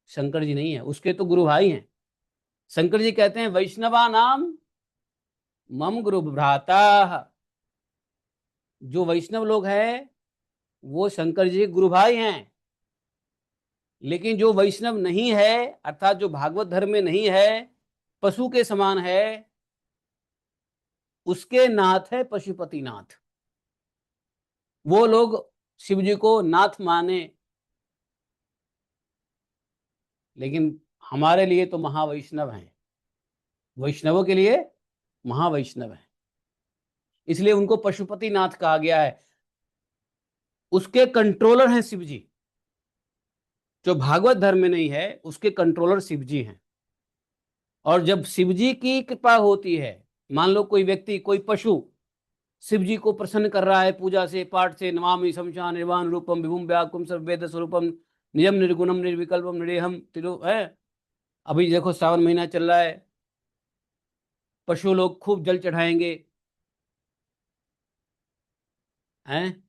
S1: शंकर जी नहीं है, उसके तो गुरु भाई हैं। शंकर जी कहते हैं वैष्णवा नाम मम गुरु भ्राता। जो वैष्णव लोग हैं वो शंकर जी के गुरु भाई हैं। लेकिन जो वैष्णव नहीं है, अर्थात जो भागवत धर्म में नहीं है, पशु के समान है, उसके नाथ है पशुपति नाथ। वो लोग शिव जी को नाथ माने, लेकिन हमारे लिए तो महावैष्णव हैं, वैष्णवों के लिए महावैष्णव हैं। इसलिए उनको पशुपति नाथ कहा गया है। उसके कंट्रोलर हैं शिव जी। जो भागवत धर्म में नहीं है उसके कंट्रोलर शिव जी हैं। और जब शिव जी की कृपा होती है, मान लो कोई व्यक्ति, कोई पशु शिव जी को प्रसन्न कर रहा है पूजा से, पाठ से, नमामि शमशान निर्वाण रूपम विभुम व्याकुम सर्ववेद स्वरूपम नियम निर्गुणम निर्विकल्पम निरेहम तिलो है। अभी देखो श्रावण महीना चल रहा है, पशु लोग खूब जल चढ़ाएंगे हैं।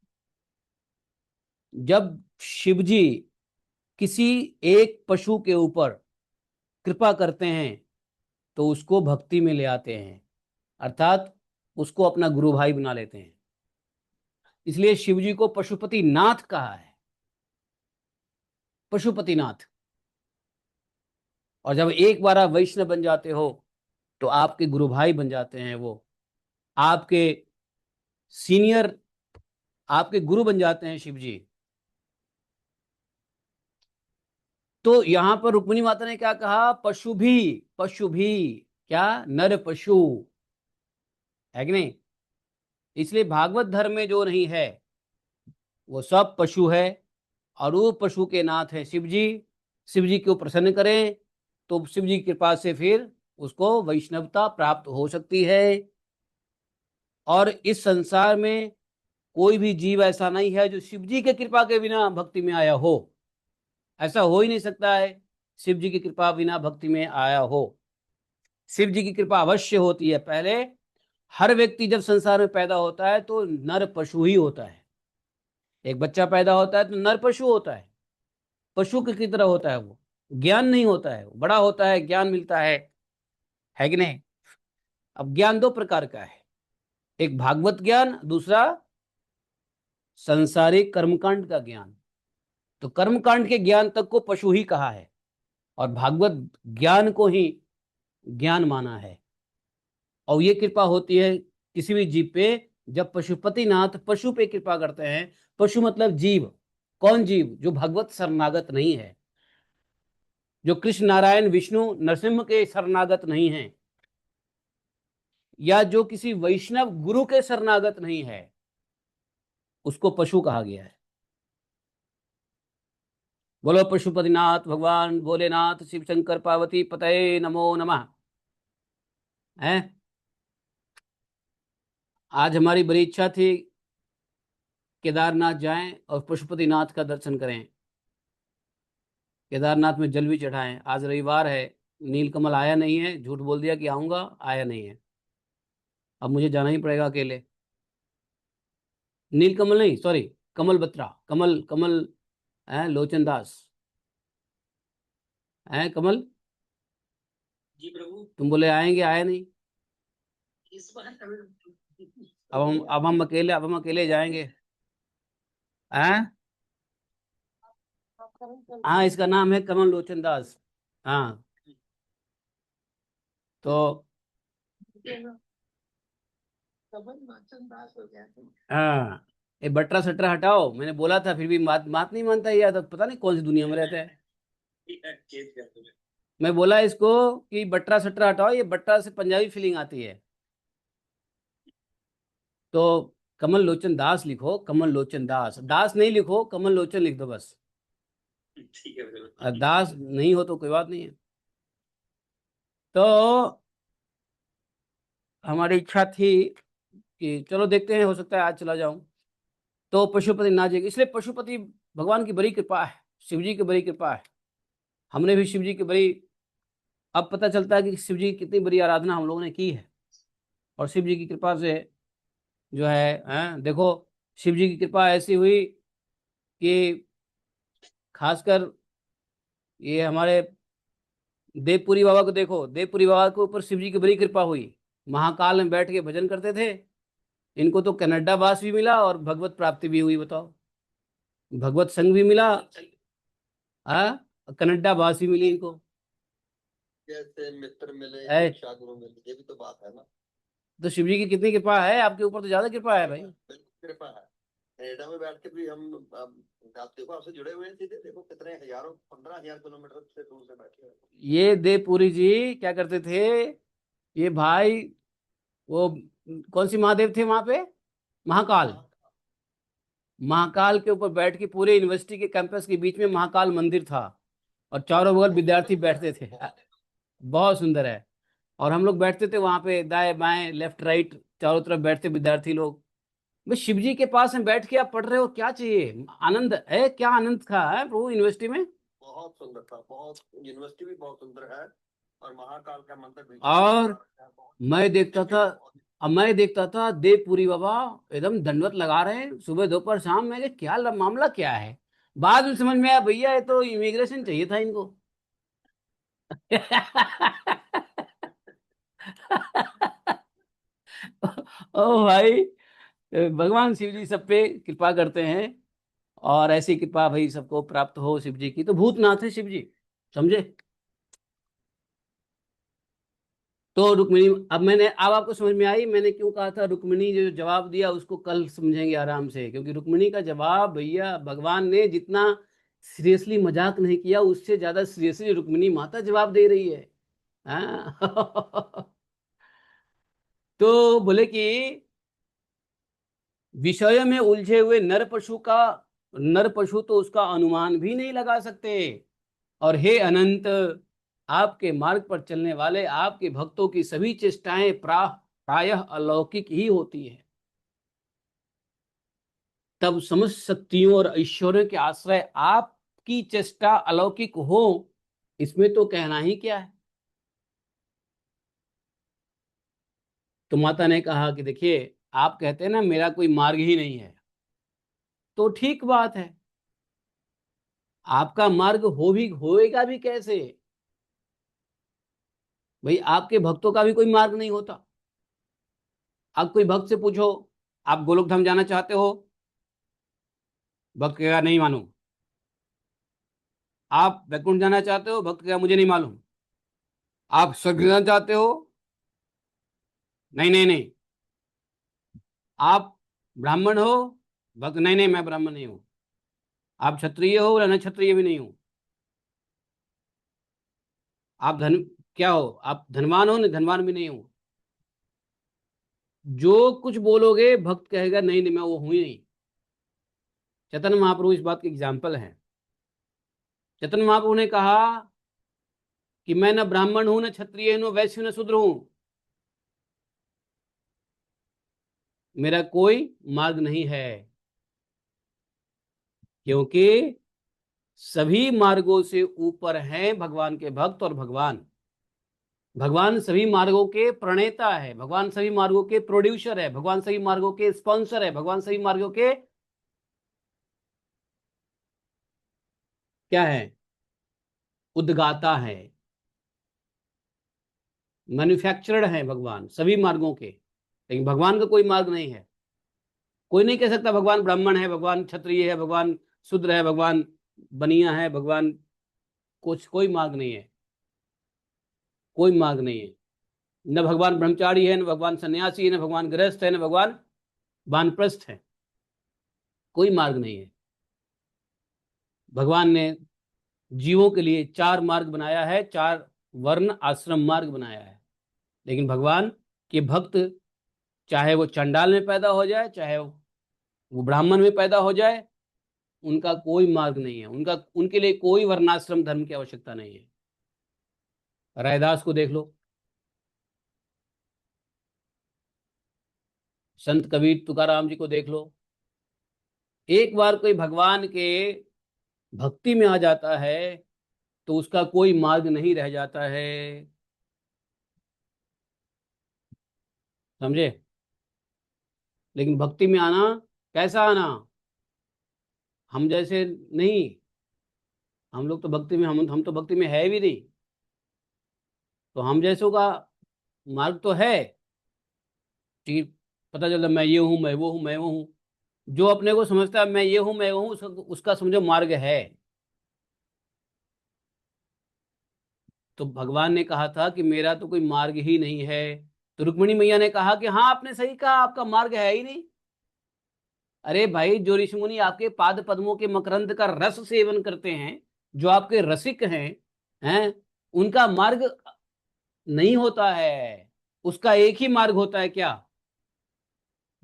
S1: जब शिव जी किसी एक पशु के ऊपर कृपा करते हैं तो उसको भक्ति में ले आते हैं, अर्थात उसको अपना गुरु भाई बना लेते हैं। इसलिए शिव जी को पशुपति नाथ कहा है, पशुपति नाथ। और जब एक बार आप वैष्णव बन जाते हो तो आपके गुरु भाई बन जाते हैं, वो आपके सीनियर, आपके गुरु बन जाते हैं शिव जी। तो यहां पर रुक्मिणी माता ने क्या कहा? पशु भी, पशु भी क्या, नर पशु है कि नहीं? इसलिए भागवत धर्म में जो नहीं है वो सब पशु है, और वो पशु के नाथ है शिव जी। शिव जी को प्रसन्न करें तो शिव जी की कृपा से फिर उसको वैष्णवता प्राप्त हो सकती है। और इस संसार में कोई भी जीव ऐसा नहीं है जो शिव जी के कृपा के बिना भक्ति में आया हो। ऐसा हो ही नहीं सकता है, शिव जी की कृपा बिना भक्ति में आया हो। शिव जी की कृपा अवश्य होती है। पहले हर व्यक्ति जब संसार में पैदा होता है तो नर पशु ही होता है। एक बच्चा पैदा होता है तो नर पशु होता है, पशु की तरह होता है। वो ज्ञान नहीं होता है, वो बड़ा होता है, ज्ञान मिलता है कि नहीं। अब ज्ञान दो प्रकार का है, एक भागवत ज्ञान, दूसरा संसारिक कर्मकांड का ज्ञान। तो कर्मकांड के ज्ञान तक को पशु ही कहा है, और भागवत ज्ञान को ही ज्ञान माना है। और ये कृपा होती है किसी भी जीव पे जब पशुपतिनाथ पशु पे कृपा करते हैं। पशु मतलब जीव। कौन जीव? जो भगवत शरणागत नहीं है, जो कृष्ण नारायण विष्णु नरसिंह के शरणागत नहीं है, या जो किसी वैष्णव गुरु के शरणागत नहीं है, उसको पशु कहा गया है। बोलो पशुपतिनाथ भगवान भोलेनाथ शिव शंकर पार्वती पतये नमो नमः। हैं, आज हमारी बड़ी इच्छा थी केदारनाथ जाएं और पशुपतिनाथ का दर्शन करें, केदारनाथ में जल भी चढ़ाएं। आज रविवार है, नीलकमल आया नहीं है, झूठ बोल दिया कि आऊंगा, आया नहीं है। अब मुझे जाना ही पड़ेगा अकेले। नीलकमल नहीं, सॉरी, कमल बत्रा, कमल कमल है, लोचन दास है। कमल,
S2: जी प्रभु।
S1: तुम बोले आएंगे, आए नहीं।
S2: इस बार
S1: अब हम अकेले जाएंगे। हैं? हाँ, इसका नाम है कमल लोचन दास। हाँ, तो हाँ, ये बटरा सटरा हटाओ, मैंने बोला था, फिर भी बात बात नहीं मानता ये। तो पता नहीं कौन सी दुनिया में रहता है। मैं बोला इसको कि बटरा सटरा हटाओ, ये बटरा से पंजाबी फीलिंग आती है। तो कमल लोचन दास लिखो, कमल लोचन दास, दास नहीं लिखो, कमल लोचन लिख दो बस।
S2: ठीक है प्रभु।
S1: और दास नहीं हो तो कोई बात नहीं है। तो हमारी इच्छा थी कि चलो देखते हैं, हो सकता है आज चला जाऊं। तो पशुपति ना जाएगी, इसलिए पशुपति भगवान की बड़ी कृपा है, शिव जी की बड़ी कृपा है। हमने भी शिव जी की बड़ी, अब पता चलता है कि शिव जी की कितनी बड़ी आराधना हम लोगों ने की है। और शिव जी की कृपा से जो है, देखो, शिव जी की कृपा ऐसी हुई कि खासकर ये हमारे देवपुरी बाबा को देखो, देवपुरी बाबा के ऊपर शिव जी की बड़ी कृपा हुई। महाकाल में बैठ के भजन करते थे। इनको तो कनाडा वास भी मिला और भगवत प्राप्ति भी हुई, बताओ। भगवत संग भी मिला, कनाडा वास भी मिली इनको।
S2: जैसे मित्र मिले
S1: है,
S2: शिक्षा गुरु मिले, ये भी तो बात है ना।
S1: तो शिव जी की कितनी कृपा है आपके ऊपर, तो ज्यादा कृपा है भाई।
S2: बिल्कुल कृपा है। कनाडा में बैठ के भी हम आप देखो, आपसे जुड़े हुए हैं सीधे, देखो कितने हजारों 15,000 किलोमीटर से दूर से बैठे हैं।
S1: ये देवपुरी जी क्या करते थे, ये भाई, वो कौन सी महादेव थे वहां पे, महाकाल। महाकाल के ऊपर बैठ के पूरे यूनिवर्सिटी के कैंपस के बीच में महाकाल मंदिर था, और चारों बगल विद्यार्थी बैठते थे। बहुत सुंदर है। और हम लोग बैठते थे वहां पे, दाएं बाएं लेफ्ट राइट चारों तरफ बैठते विद्यार्थी लोग। भाई शिव जी के पास में बैठ के आप पढ़ रहे हो, क्या चाहिए, आनंद है, क्या आनंद का है प्रभु यूनिवर्सिटी में।
S2: बहुत सुंदर था, बहुत, यूनिवर्सिटी भी बहुत सुंदर है, और महाकाल का मंदिर भी।
S1: और मैं देखता था, अब मैं देखता था देवपुरी बाबा एकदम दंडवत लगा रहे हैं सुबह दोपहर शाम। मैं कहा, क्या मामला क्या है। बाद में समझ में आया, भैया ये तो इमिग्रेशन चाहिए था इनको। ओ भाई, भगवान शिव जी सब पे कृपा करते हैं, और ऐसी कृपा भाई सबको प्राप्त हो शिव जी की। तो भूतनाथ है शिव जी, समझे। तो रुक्मिणी, अब आपको समझ में आई मैंने क्यों कहा था रुक्मिणी जो जवाब दिया उसको कल समझेंगे आराम से, क्योंकि रुक्मिणी का जवाब भैया भगवान ने जितना सीरियसली मजाक नहीं किया, उससे ज्यादा सीरियसली रुक्मिणी माता जवाब दे रही है। हाँ? तो बोले कि विषय में उलझे हुए नर पशु तो उसका अनुमान भी नहीं लगा सकते। और हे अनंत, आपके मार्ग पर चलने वाले आपके भक्तों की सभी चेष्टाएं प्रायः अलौकिक ही होती है। तब समस्त शक्तियों और ऐश्वर्यों के आश्रय आपकी चेष्टा अलौकिक हो, इसमें तो कहना ही क्या है। तो माता ने कहा कि देखिए, आप कहते हैं ना मेरा कोई मार्ग ही नहीं है, तो ठीक बात है। आपका मार्ग होएगा भी कैसे? भाई, आपके भक्तों का भी कोई मार्ग नहीं होता। आप कोई भक्त से पूछो, आप गोलोक धाम जाना चाहते हो? भक्त कहेगा नहीं मालूम। आप वैकुंठ जाना चाहते हो? भक्त कहेगा मुझे नहीं मालूम। आप स्वर्ग जाना चाहते हो? नहीं नहीं नहीं। आप ब्राह्मण हो? भक्त नहीं नहीं, मैं ब्राह्मण नहीं हूँ। आप क्षत्रिय हो? या न क्षत्रिय भी नहीं हूँ। आप धन क्या हो? आप धनवान हो? नहीं, धनवान भी नहीं हूँ। जो कुछ बोलोगे भक्त कहेगा नहीं नहीं, मैं वो हूं ही नहीं। चैतन्य महाप्रभु इस बात के एग्जाम्पल हैं। चैतन्य महाप्रभु ने कहा कि मैं न ब्राह्मण हूं, न क्षत्रिय हूं, न वैश्य हूं, न शूद्र हूं। मेरा कोई मार्ग नहीं है, क्योंकि सभी मार्गों से ऊपर हैं भगवान के भक्त। और भगवान सभी मार्गों के प्रणेता है, भगवान सभी मार्गों के प्रोड्यूसर है, भगवान सभी मार्गों के स्पॉन्सर है, भगवान सभी मार्गों के क्या है? उद्गाता है, मैन्युफैक्चरर है भगवान सभी मार्गों के। लेकिन भगवान का कोई मार्ग नहीं है। कोई नहीं कह सकता भगवान ब्राह्मण है, भगवान क्षत्रिय है, भगवान शूद्र है, भगवान बनिया है, भगवान कुछ। कोई मार्ग नहीं है, कोई मार्ग नहीं है। न भगवान ब्रह्मचारी है, न भगवान सन्यासी है, न भगवान गृहस्थ है, न भगवान वानप्रस्थ है। कोई मार्ग नहीं है। भगवान ने जीवों के लिए चार मार्ग बनाया है, चार वर्ण आश्रम मार्ग बनाया है। लेकिन भगवान के भक्त, चाहे वो चंडाल में पैदा हो जाए, चाहे वो ब्राह्मण में पैदा हो जाए, उनका कोई मार्ग नहीं है। उनके लिए कोई वर्णाश्रम धर्म की आवश्यकता नहीं है। रैदास को देख लो, संत कबीर तुकाराम जी को देख लो। एक बार कोई भगवान के भक्ति में आ जाता है तो उसका कोई मार्ग नहीं रह जाता है। समझे? लेकिन भक्ति में आना, कैसा आना? हम जैसे नहीं। हम लोग तो भक्ति में, हम तो भक्ति में है भी नहीं। तो हम जैसों का मार्ग तो है कि पता चलता मैं ये हूं, मैं वो हूं, मैं वो हूं। जो अपने को समझता है मैं ये हूं, मैं वो हूं, उसका समझो मार्ग है। तो भगवान ने कहा था कि मेरा तो कोई मार्ग ही नहीं है। तो रुक्मिणी मैया ने कहा कि हाँ, आपने सही कहा, आपका मार्ग है ही नहीं। अरे भाई, जो ऋषि मुनि आपके पाद पद्मों के मकरंद का रस सेवन करते हैं, जो आपके रसिक हैं, उनका मार्ग नहीं होता है। उसका एक ही मार्ग होता है, क्या?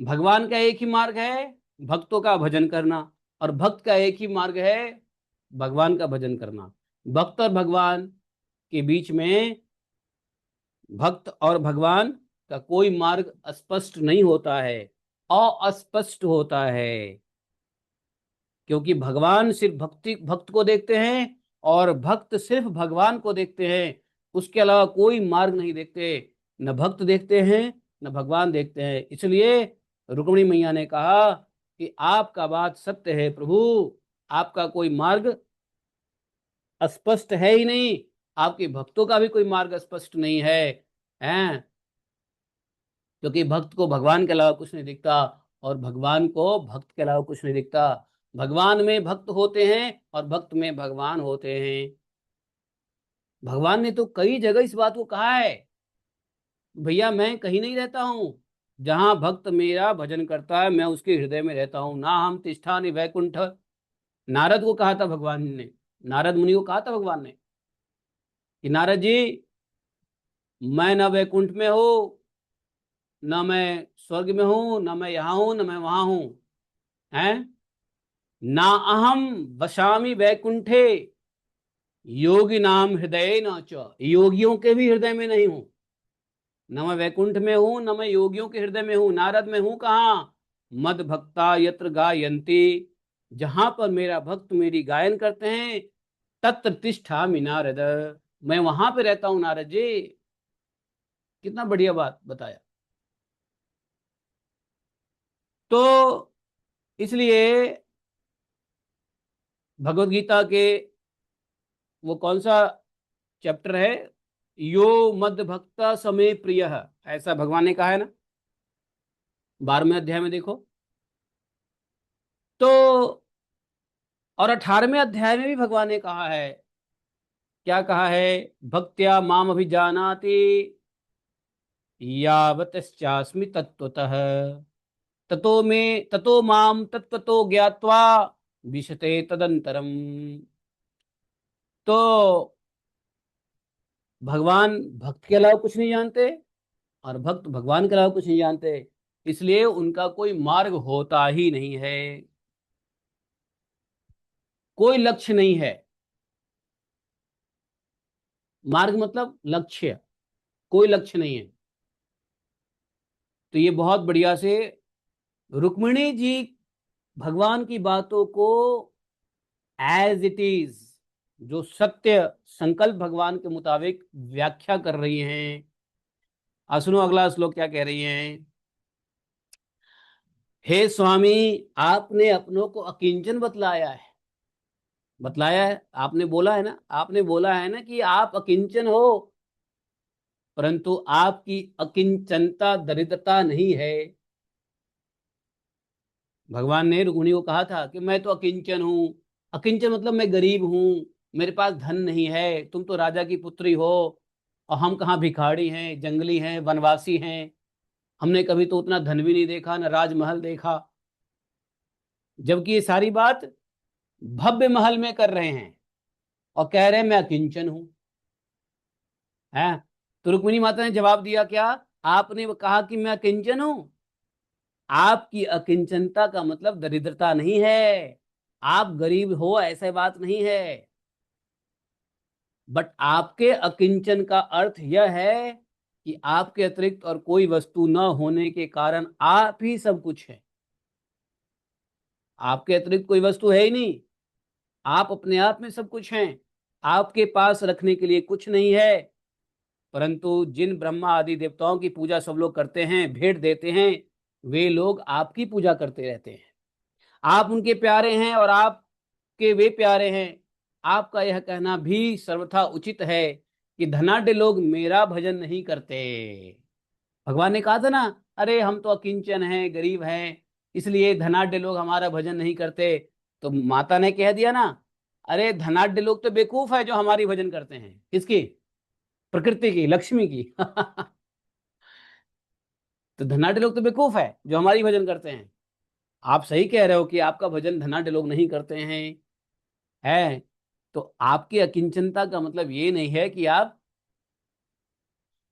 S1: भगवान का एक ही मार्ग है, भक्तों का भजन करना। और भक्त का एक ही मार्ग है, भगवान का भजन करना। भक्त और भगवान के बीच में, भक्त और भगवान का कोई मार्ग स्पष्ट नहीं होता है, अस्पष्ट होता है। क्योंकि भगवान सिर्फ भक्त को देखते हैं, और भक्त सिर्फ भगवान को देखते हैं। उसके अलावा कोई मार्ग नहीं देखते। न भक्त देखते हैं, न भगवान देखते हैं। इसलिए रुक्मिणी मैया ने कहा कि आपका बात सत्य है प्रभु, आपका कोई मार्ग स्पष्ट है ही नहीं। आपके भक्तों का भी कोई मार्ग स्पष्ट नहीं है, हैं? क्योंकि भक्त को भगवान के अलावा कुछ नहीं दिखता, और भगवान को भक्त के अलावा कुछ नहीं दिखता। भगवान में भक्त होते हैं, और भक्त में भगवान होते हैं। भगवान ने तो कई जगह इस बात को कहा है। भैया, मैं कहीं नहीं रहता हूं, जहां भक्त मेरा भजन करता है मैं उसके हृदय में रहता हूं। ना हम तिष्ठामि वैकुंठ। नारद को कहा था भगवान ने, नारद मुनि को कहा था भगवान ने कि नारद जी, मैं न वैकुंठ में हूँ, न मैं स्वर्ग में हूं, न मैं यहां हूं, न मैं वहां हूं। हैं? ना अहम वसामि वैकुंठे योगी नाम हृदय न च, योगियों के भी हृदय में नहीं हूं। न मैं वैकुंठ में हूं, न मैं योगियों के हृदय में हूं। नारद में हूं कहाँ? मद भक्ता यत्र गायन्ति, जहां पर मेरा भक्त मेरी गायन करते हैं, तत्र तिष्ठामि नारद, मैं वहां पे रहता हूं नारद जी। कितना बढ़िया बात बताया। तो इसलिए भगवत गीता के वो कौन सा चैप्टर है, यो मद भक्त समे प्रिय, ऐसा भगवान ने कहा है ना, 12वें अध्याय में देखो। तो और 18वें अध्याय में भी भगवान ने कहा है, क्या कहा है? भक्त्या माम अभिजानाति यावतश्चास्मि तत्वतः, ततो माम तत्वतो ज्ञात्वा विशते तदंतरम। तो भगवान भक्त के अलावा कुछ नहीं जानते, और भक्त भगवान के अलावा कुछ नहीं जानते, इसलिए उनका कोई मार्ग होता ही नहीं है, कोई लक्ष्य नहीं है। मार्ग मतलब लक्ष्य, कोई लक्ष्य नहीं है। तो ये बहुत बढ़िया से रुक्मिणी जी भगवान की बातों को एज इट इज, जो सत्य संकल्प भगवान के मुताबिक व्याख्या कर रही हैं। सुनो अगला श्लोक क्या कह रही हैं। हे स्वामी, आपने अपनों को अकिंचन बतलाया है, बतलाया है, आपने बोला है ना, आपने बोला है ना कि आप अकिंचन हो, परंतु आपकी अकिंचनता दरिद्रता नहीं है। भगवान ने रुक्मिणी को कहा था कि मैं तो अकिंचन हूं। अकिंचन मतलब मैं गरीब हूं, मेरे पास धन नहीं है, तुम तो राजा की पुत्री हो, और हम कहाँ भिखारी हैं, जंगली हैं, वनवासी हैं, हमने कभी तो उतना धन भी नहीं देखा, न राजमहल देखा। जबकि ये सारी बात भव्य महल में कर रहे हैं, और कह रहे हैं मैं अकिंचन हूं। है? तो रुक्मिणी माता ने जवाब दिया क्या? आपने कहा कि मैं अकिंचन हूं, आपकी अकिंचनता का मतलब दरिद्रता नहीं है, आप गरीब हो ऐसा बात नहीं है, बट आपके अकिंचन का अर्थ यह है कि आपके अतिरिक्त और कोई वस्तु न होने के कारण आप ही सब कुछ है। आपके अतिरिक्त कोई वस्तु है ही नहीं, आप अपने आप में सब कुछ हैं, आपके पास रखने के लिए कुछ नहीं है। परंतु जिन ब्रह्मा आदि देवताओं की पूजा सब लोग करते हैं, भेंट देते हैं, वे लोग आपकी पूजा करते रहते हैं। आप उनके प्यारे हैं और आपके वे प्यारे हैं। आपका यह कहना भी सर्वथा उचित है कि धनाढ्य लोग मेरा भजन नहीं करते। भगवान ने कहा था ना, अरे हम तो अकिंचन हैं, गरीब हैं, इसलिए धनाढ्य लोग हमारा भजन नहीं करते। तो माता ने कह दिया ना, अरे धनाढ्य लोग तो बेवकूफ है जो हमारी भजन करते हैं। किसकी? प्रकृति की, लक्ष्मी की। तो धनाढ्य लोग तो बेवकूफ है जो हमारी भजन करते हैं। आप सही कह रहे हो कि आपका भजन धनाढ्य लोग नहीं करते हैं। है? तो आपकी अकिंचनता का मतलब ये नहीं है कि आप,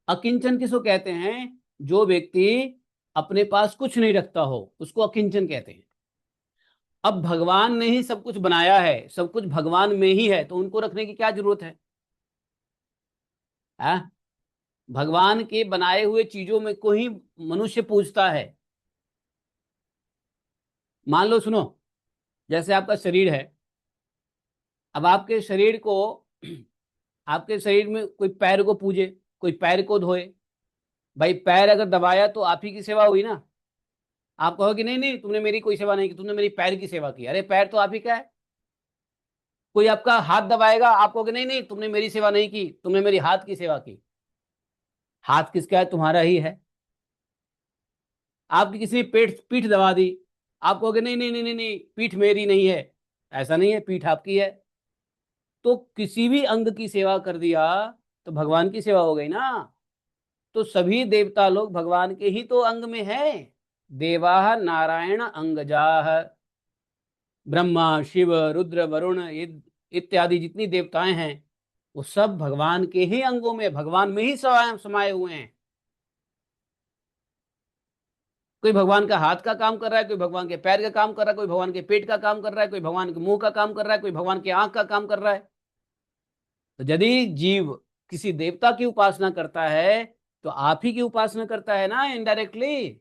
S1: अकिंचन किसको कहते हैं? जो व्यक्ति अपने पास कुछ नहीं रखता हो उसको अकिंचन कहते हैं। अब भगवान ने ही सब कुछ बनाया है, सब कुछ भगवान में ही है, तो उनको रखने की क्या जरूरत है? है? भगवान के बनाए हुए चीजों में को ही मनुष्य पूजता है। मान लो, सुनो, जैसे आपका शरीर है, अब आपके शरीर को, आपके शरीर में कोई पैर को पूजे, कोई पैर को धोए, भाई पैर अगर दबाया तो आप ही की सेवा हुई ना। आप कहोगे नहीं नहीं, तुमने मेरी कोई सेवा नहीं की, तुमने मेरी पैर की सेवा की। अरे पैर तो आप ही का है। कोई आपका हाथ दबाएगा, आप कहोगे नहीं नहीं, तुमने मेरी सेवा नहीं की, तुमने मेरी हाथ की सेवा की। हाथ किसका है? तुम्हारा ही है। आपकी किसी ने पेट पीठ दबा दी, आप कहोगे नहीं नहीं नहीं नहीं नहीं, पीठ मेरी नहीं है। ऐसा नहीं है, पीठ आपकी है। तो किसी भी अंग की सेवा कर दिया तो भगवान की सेवा हो गई ना। तो सभी देवता लोग भगवान के ही तो अंग में है। देवाह नारायण अंगजाह, ब्रह्मा शिव रुद्र वरुण इत्यादि जितनी देवताएं हैं, वो सब भगवान के ही अंगों में, भगवान में ही समाये समाये हुए हैं। कोई भगवान का हाथ का काम कर रहा है, कोई भगवान के पैर का काम कर रहा है, कोई भगवान के पेट का काम कर रहा है, कोई भगवान के मुंह का काम कर रहा है, कोई भगवान के आंख का काम कर रहा है। तो यदि जीव किसी देवता की उपासना करता है तो आप ही की उपासना करता है ना, इनडायरेक्टली।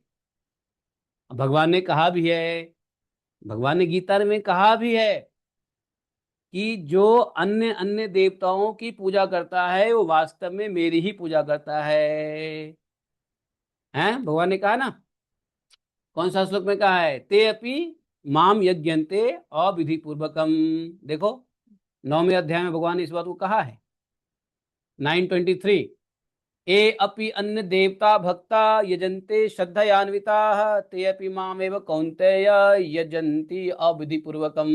S1: भगवान ने कहा भी है, भगवान ने गीता में कहा भी है कि जो अन्य अन्य देवताओं की पूजा करता है वो वास्तव में मेरी ही पूजा करता है। हैं, भगवान ने कहा ना। कौन सा श्लोक में कहा है? ते अपि माम यज्ञन्ते अविधि पूर्वकम। देखो, 9वें अध्याय में भगवान ने इस बात को कहा है। 9:23, ए अपि अन्य देवता भक्ता यजन्ते श्रद्धयान्विताः ते अपि मामेव कौन्तेय यजन्ति अविधि पूर्वकम।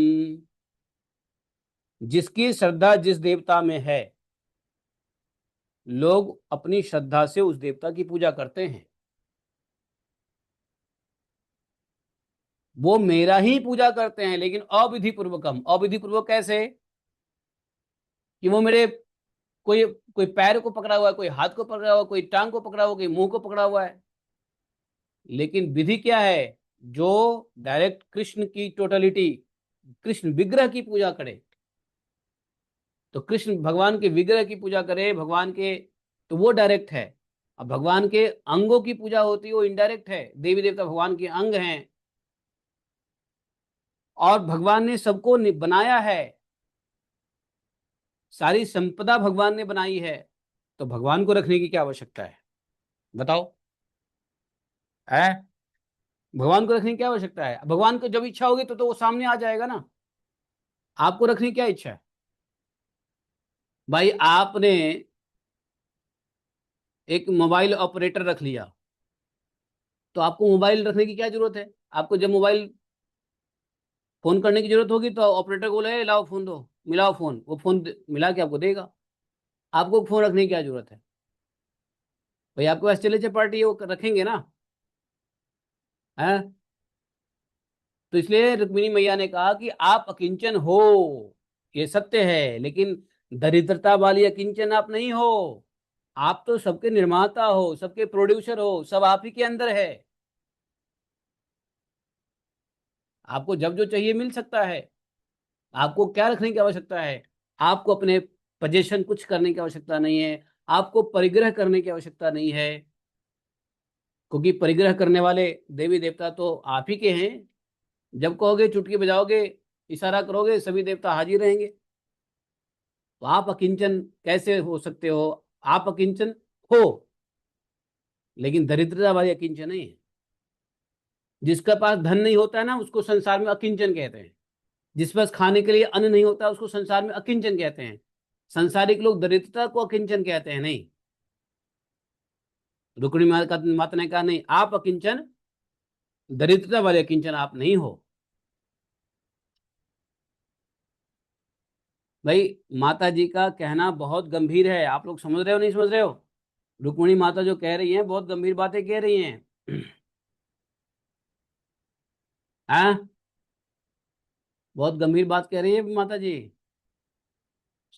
S1: जिसकी श्रद्धा जिस देवता में है, लोग अपनी श्रद्धा से उस देवता की पूजा करते हैं। वो मेरा ही पूजा करते हैं, लेकिन अविधि पूर्वकम। अविधि पूर्वक कैसे? कि वो मेरे कोई कोई पैर को पकड़ा हुआ है, कोई हाथ को पकड़ा हुआ है, कोई टांग को पकड़ा हुआ है, कोई मुंह को पकड़ा हुआ है। लेकिन विधि क्या है? जो डायरेक्ट कृष्ण की टोटलिटी, कृष्ण विग्रह की पूजा करे, तो कृष्ण भगवान के विग्रह की पूजा करे, भगवान के, तो वो डायरेक्ट है। अब भगवान के अंगों की पूजा होती है, वो इनडायरेक्ट है। देवी देवता भगवान के अंग हैं, और भगवान ने सबको बनाया है, सारी संपदा भगवान ने बनाई है। तो भगवान को रखने की क्या आवश्यकता है? बताओ। है, भगवान को रखने की क्या आवश्यकता है? भगवान को जब इच्छा होगी तो वो सामने आ जाएगा ना। आपको रखने की क्या इच्छा है? भाई, आपने एक मोबाइल ऑपरेटर रख लिया, तो आपको मोबाइल रखने की क्या जरूरत है? आपको जब मोबाइल फोन करने की जरूरत होगी तो ऑपरेटर को बोले, लाओ फोन दो, मिलाओ फोन, वो फोन मिला के आपको देगा। आपको फोन रखने की क्या जरूरत है? भाई, आपके पास चले पार्टी है, वो रखेंगे ना। है, तो इसलिए रुक्मिणी मैया ने कहा कि आप अकिंचन हो, ये सत्य है, लेकिन दरिद्रता वाली अकिंचन आप नहीं हो। आप तो सबके निर्माता हो, सबके प्रोड्यूसर हो, सब आप ही के अंदर है। आपको जब जो चाहिए मिल सकता है। आपको क्या रखने की आवश्यकता है? आपको अपने पोजीशन कुछ करने की आवश्यकता नहीं है, आपको परिग्रह करने की आवश्यकता नहीं है, क्योंकि परिग्रह करने वाले देवी देवता तो आप ही के हैं। जब कहोगे, चुटकी बजाओगे, इशारा करोगे, सभी देवता हाजिर रहेंगे। तो आप अकिंचन कैसे हो सकते हो? आप अकिंचन हो, लेकिन दरिद्रता वाली अकिंचन नहीं है। जिसके पास धन नहीं होता है ना, उसको संसार में अकिंचन कहते हैं। जिस पास खाने के लिए अन्न नहीं होता, उसको संसार में अकिंचन कहते हैं। संसारिक लोग दरिद्रता को अकिंचन कहते हैं, नहीं। रुक्मिणी माता ने कहा, नहीं, आप अकिंचन, दरिद्रता वाले अकिंचन आप नहीं हो। भाई, माता जी का कहना बहुत गंभीर है। आप लोग समझ रहे हो, नहीं समझ रहे हो? रुक्मिणी माता जो कह रही हैं, बहुत गंभीर बातें कह रही हैं। हाँ, बहुत गंभीर बात कह रही है माता जी।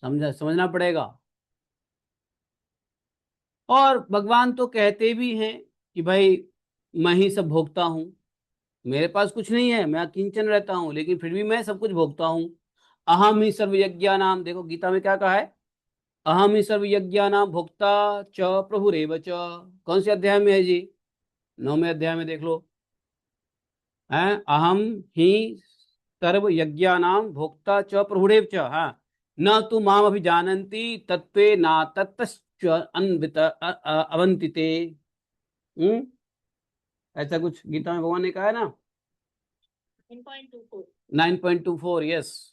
S1: समझना पड़ेगा। और भगवान तो कहते भी हैं कि भाई, मैं ही सब भोगता हूं, मेरे पास कुछ नहीं है, मैं अकिंचन रहता हूं, लेकिन फिर भी मैं सब कुछ भोगता हूं। अहम ही सर्व यज्ञानाम, देखो गीता में क्या कहा है? अहम ही सर्व यज्ञानाम भोक्ता च प्रभुरेव च। कौन से अध्याय में है जी? 9वें अध्याय में देख लो। है, अहम ही सर्व यज्ञानाम भोक्ता च प्रभुरेव च। हाँ, न तु माम अभिजानन्ति तत्त्वे ना तत्तश्च अन्वित अवंतिते। हम्म, ऐसा कुछ गीता में भगवान ने कहा है ना। 9.24, यस।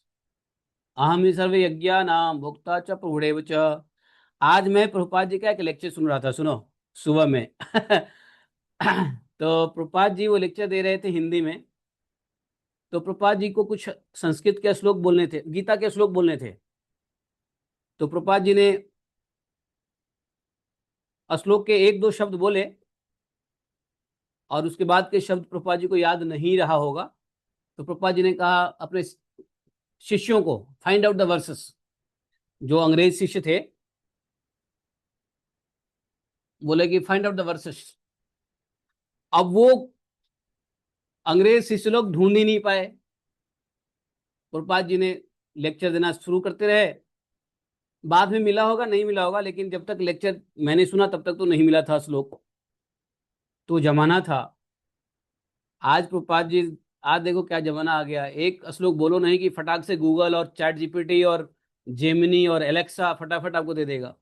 S1: अहम ही सर्व यज्ञानाम भोक्ता च प्रभुरेव च। आज मैं प्रभुपाद जी का एक लेक्चर सुन रहा था, सुनो, सुबह में। तो प्रभुपाद जी वो लेक्चर दे रहे थे हिंदी में। तो प्रभुपाद जी को कुछ संस्कृत के श्लोक बोलने थे, गीता के श्लोक बोलने थे। तो प्रभुपाद जी ने श्लोक के एक दो शब्द बोले, और उसके बाद के शब्द प्रभुपाद जी को याद नहीं रहा होगा। तो प्रभुपाद जी ने कहा अपने शिष्यों को, फाइंड आउट द वर्सेस। जो अंग्रेज शिष्य थे, बोले कि फाइंड आउट द वर्सेस। अब वो अंग्रेज शिष्य लोग ढूंढ ही नहीं पाए। प्रभुपाद जी ने लेक्चर देना शुरू करते रहे। बाद में मिला होगा, नहीं मिला होगा, लेकिन जब तक लेक्चर मैंने सुना तब तक तो नहीं मिला था श्लोक। तो जमाना था। आज प्रभुपाद जी, आज देखो क्या जमाना आ गया। एक श्लोक बोलो नहीं कि फटाक से गूगल और चैट जीपीटी और जेमिनी और एलेक्सा फटाफट आपको दे देगा।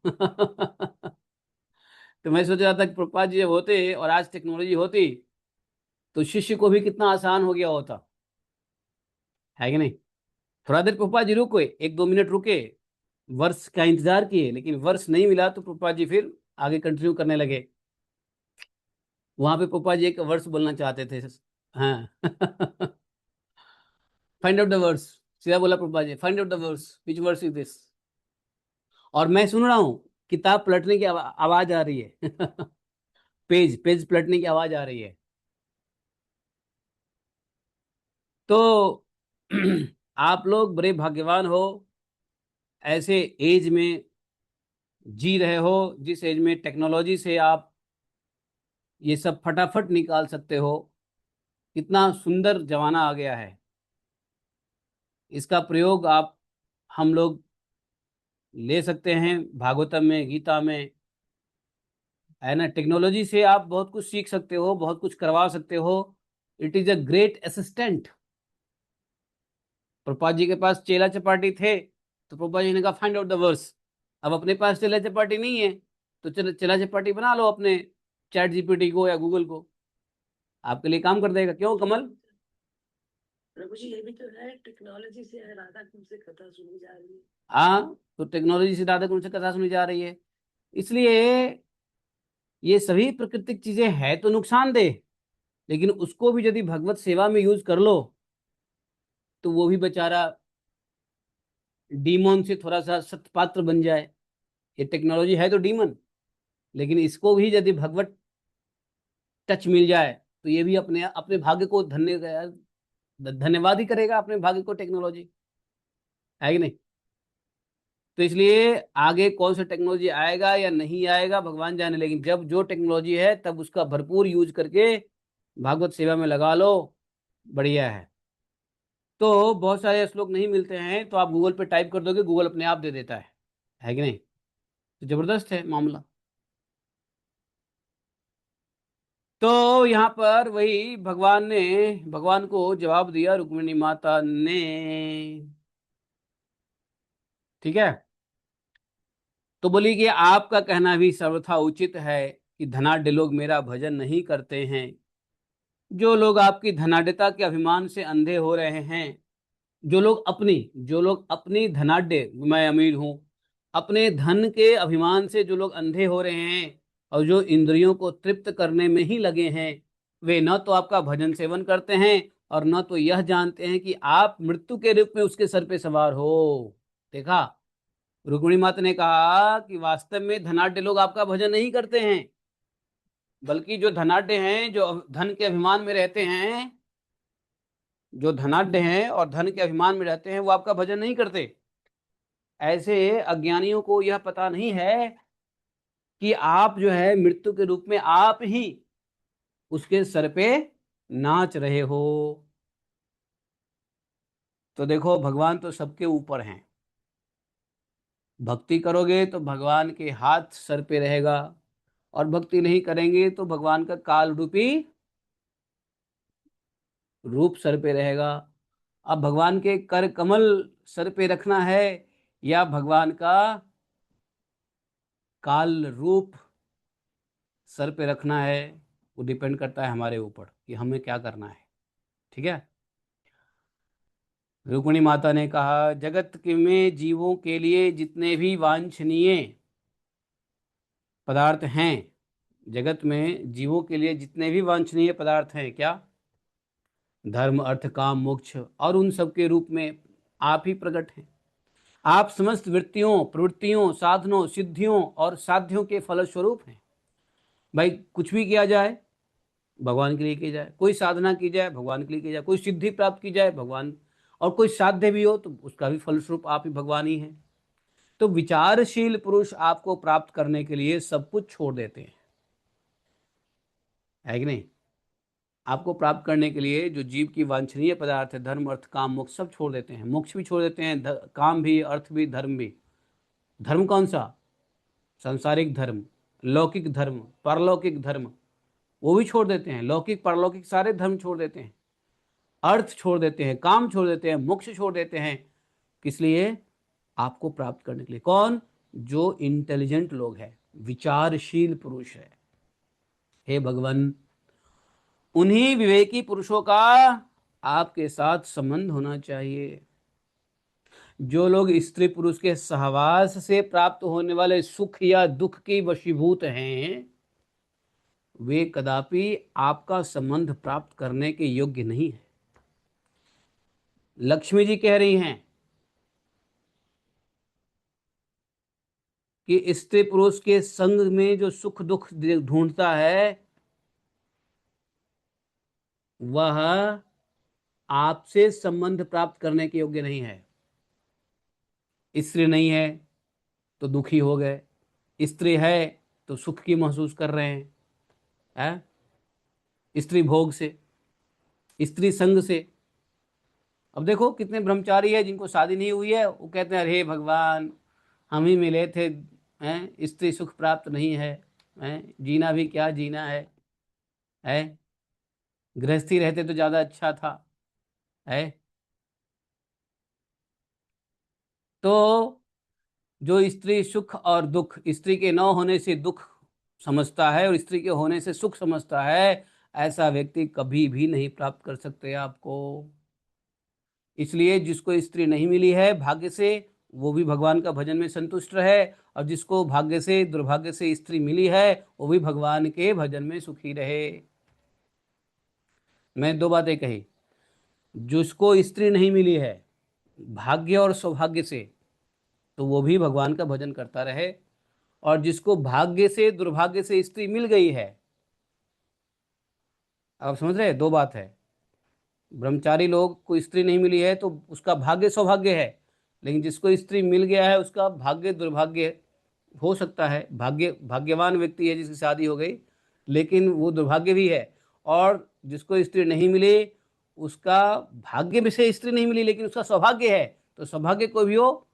S1: तो मैं सोच रहा था कि प्रभुपाद जी जब होते और आज टेक्नोलॉजी होती तो शिष्य को भी कितना आसान हो गया होता, है कि नहीं। थोड़ा देर प्रभुपाद जी रुके, 1-2 मिनट रुके, वर्ष का इंतजार किए, लेकिन वर्ष नहीं मिला तो प्रभुपाद जी फिर आगे कंटिन्यू करने लगे। वहां पे प्रभुपाद जी एक वर्ष बोलना चाहते थे। हाँ। Find out the verse. सीधा बोला Prabhupada ji, find out the verse, which verse is this. और मैं सुन रहा हूँ किताब पलटने की आवाज आ रही है। पेज पेज पलटने की आवाज आ रही है। तो आप लोग बड़े भाग्यवान हो, ऐसे एज में जी रहे हो जिस एज में टेक्नोलॉजी से आप ये सब फटाफट निकाल सकते हो। कितना सुंदर जमाना आ गया है। इसका प्रयोग आप हम लोग ले सकते हैं भागवतम में, गीता में, है ना। टेक्नोलॉजी से आप बहुत कुछ सीख सकते हो, बहुत कुछ करवा सकते हो। It is a great assistant. Prabhupada ji के पास चेला चपाटी थे तो प्रभुपाद जी ने कहा फाइंड आउट द वर्स। अब अपने पास चेला चपाटी नहीं है तो चेला चपाटी बना लो अपने चैट जीपीटी को या गूगल को, आपके लिए काम कर देगा। क्यों कमल?
S3: प्रभु जी ये भी तो है, टेक्नोलॉजी से राधा कुंड से कथा सुनी जा रही है।
S1: हाँ, तो टेक्नोलॉजी से राधा कुंड से कथा सुनी जा रही है। इसलिए ये सभी प्राकृतिक चीजें है तो नुकसानदेह, लेकिन उसको भी यदि भगवत सेवा में यूज कर लो तो वो भी बेचारा डीमोन से थोड़ा सा सत्पात्र बन जाए। ये टेक्नोलॉजी है तो डीमन, लेकिन इसको भी यदि भगवत टच मिल जाए तो ये भी अपने अपने भाग्य को धन्यवाद ही करेगा, अपने भाग्य को, टेक्नोलॉजी, है कि नहीं। तो इसलिए आगे कौन सा टेक्नोलॉजी आएगा या नहीं आएगा भगवान जाने, लेकिन जब जो टेक्नोलॉजी है तब उसका भरपूर यूज करके भागवत सेवा में लगा लो, बढ़िया है। तो बहुत सारे श्लोक नहीं मिलते हैं तो आप गूगल पे टाइप कर दोगे, गूगल अपने आप दे देता है कि नहीं। तो जबरदस्त है मामला। तो यहाँ पर वही भगवान को जवाब दिया रुक्मिणी माता ने। ठीक है। तो बोली कि आपका कहना भी सर्वथा उचित है कि धनाढ्य लोग मेरा भजन नहीं करते हैं। जो लोग आपकी धनाढ्यता के अभिमान से अंधे हो रहे हैं, जो लोग अपनी धनाढ्य, मैं अमीर हूं, अपने धन के अभिमान से जो लोग अंधे हो रहे हैं और जो इंद्रियों को तृप्त करने में ही लगे हैं, वे न तो आपका भजन सेवन करते हैं और न तो यह जानते हैं कि आप मृत्यु के रूप में उसके सर पे सवार हो। देखा, रुक्मिणी माता ने कहा कि वास्तव में धनाढ्य लोग आपका भजन नहीं करते हैं, बल्कि जो धनाढ्य हैं, जो धन के अभिमान में रहते हैं, जो धनाढ्य हैं और धन के अभिमान में रहते हैं, वो आपका भजन नहीं करते। ऐसे अज्ञानियों को यह पता नहीं है कि आप जो है मृत्यु के रूप में आप ही उसके सर पे नाच रहे हो। तो देखो, भगवान तो सबके ऊपर हैं। भक्ति करोगे तो भगवान के हाथ सर पे रहेगा, और भक्ति नहीं करेंगे तो भगवान का काल रूपी रूप सर पे रहेगा। अब भगवान के कर कमल सर पे रखना है या भगवान का काल रूप सर पे रखना है, वो डिपेंड करता है हमारे ऊपर कि हमें क्या करना है। ठीक है। रुक्मिणी माता ने कहा, जगत के में जीवों के लिए जितने भी वांछनीय पदार्थ हैं, जगत में जीवों के लिए जितने भी वांछनीय पदार्थ हैं, क्या? धर्म, अर्थ, काम, मोक्ष, और उन सब के रूप में आप ही प्रकट हैं। आप समस्त वृत्तियों, प्रवृत्तियों, साधनों, सिद्धियों और साध्यों के फलस्वरूप हैं। भाई, कुछ भी किया जाए भगवान के लिए की जाए, कोई साधना की जाए भगवान के लिए की जाए, कोई सिद्धि प्राप्त की जाए भगवान, और कोई साध्य भी हो तो उसका भी फलस्वरूप आप ही भगवान ही हैं। तो विचारशील पुरुष आपको प्राप्त करने के लिए सब कुछ छोड़ देते हैं, है कि नहीं। आपको प्राप्त करने के लिए जो जीव की वांछनीय पदार्थ है, धर्म अर्थ काम मोक्ष, सब छोड़ देते हैं, मोक्ष भी छोड़ देते हैं, काम भी, अर्थ भी, धर्म भी। धर्म कौन सा? सांसारिक धर्म, लौकिक धर्म, पारलौकिक धर्म, वो भी छोड़ देते हैं। लौकिक पारलौकिक सारे धर्म छोड़ देते हैं, अर्थ छोड़ देते हैं, काम छोड़ देते हैं, मोक्ष छोड़ देते हैं। किस लिए? आपको प्राप्त करने के लिए। कौन? जो इंटेलिजेंट लोग हैं, विचारशील पुरुष है। हे भगवान, उन्हीं विवेकी पुरुषों का आपके साथ संबंध होना चाहिए। जो लोग स्त्री पुरुष के सहवास से प्राप्त होने वाले सुख या दुख के वशीभूत हैं, वे कदापि आपका संबंध प्राप्त करने के योग्य नहीं है। लक्ष्मी जी कह रही हैं कि स्त्री पुरुष के संग में जो सुख दुख ढूंढता है, वह आपसे संबंध प्राप्त करने के योग्य नहीं है। स्त्री नहीं है तो दुखी हो गए, स्त्री है तो सुख की महसूस कर रहे हैं, स्त्री भोग से, स्त्री संग से। अब देखो कितने ब्रह्मचारी है जिनको शादी नहीं हुई है, वो कहते हैं अरे भगवान, हम ही मिले थे, हैं, स्त्री सुख प्राप्त नहीं है, हैं, जीना भी क्या जीना है, गृहस्थी रहते तो ज्यादा अच्छा था, है। तो जो स्त्री सुख और दुख, स्त्री के न होने से दुख समझता है और स्त्री के होने से सुख समझता है, ऐसा व्यक्ति कभी भी नहीं प्राप्त कर सकते आपको। इसलिए जिसको स्त्री नहीं मिली है भाग्य से, वो भी भगवान का भजन में संतुष्ट रहे, और जिसको भाग्य से दुर्भाग्य से स्त्री मिली है, वो भी भगवान के भजन में सुखी रहे। मैं दो बातें कही, जिसको स्त्री नहीं मिली है भाग्य और सौभाग्य से, तो वो भी भगवान का भजन करता रहे, और जिसको भाग्य से दुर्भाग्य से स्त्री मिल गई है, आप समझ रहे हैं, दो बात है। ब्रह्मचारी लोग को स्त्री नहीं मिली है तो उसका भाग्य सौभाग्य है, लेकिन जिसको स्त्री मिल गया है उसका भाग्य दुर्भाग्य हो सकता है। भाग्यवान व्यक्ति है जिसकी शादी हो गई, लेकिन वो दुर्भाग्य भी है। और जिसको स्त्री नहीं मिली, उसका भाग्य भी से स्त्री नहीं मिली लेकिन उसका सौभाग्य है, तो सौभाग्य को भी वो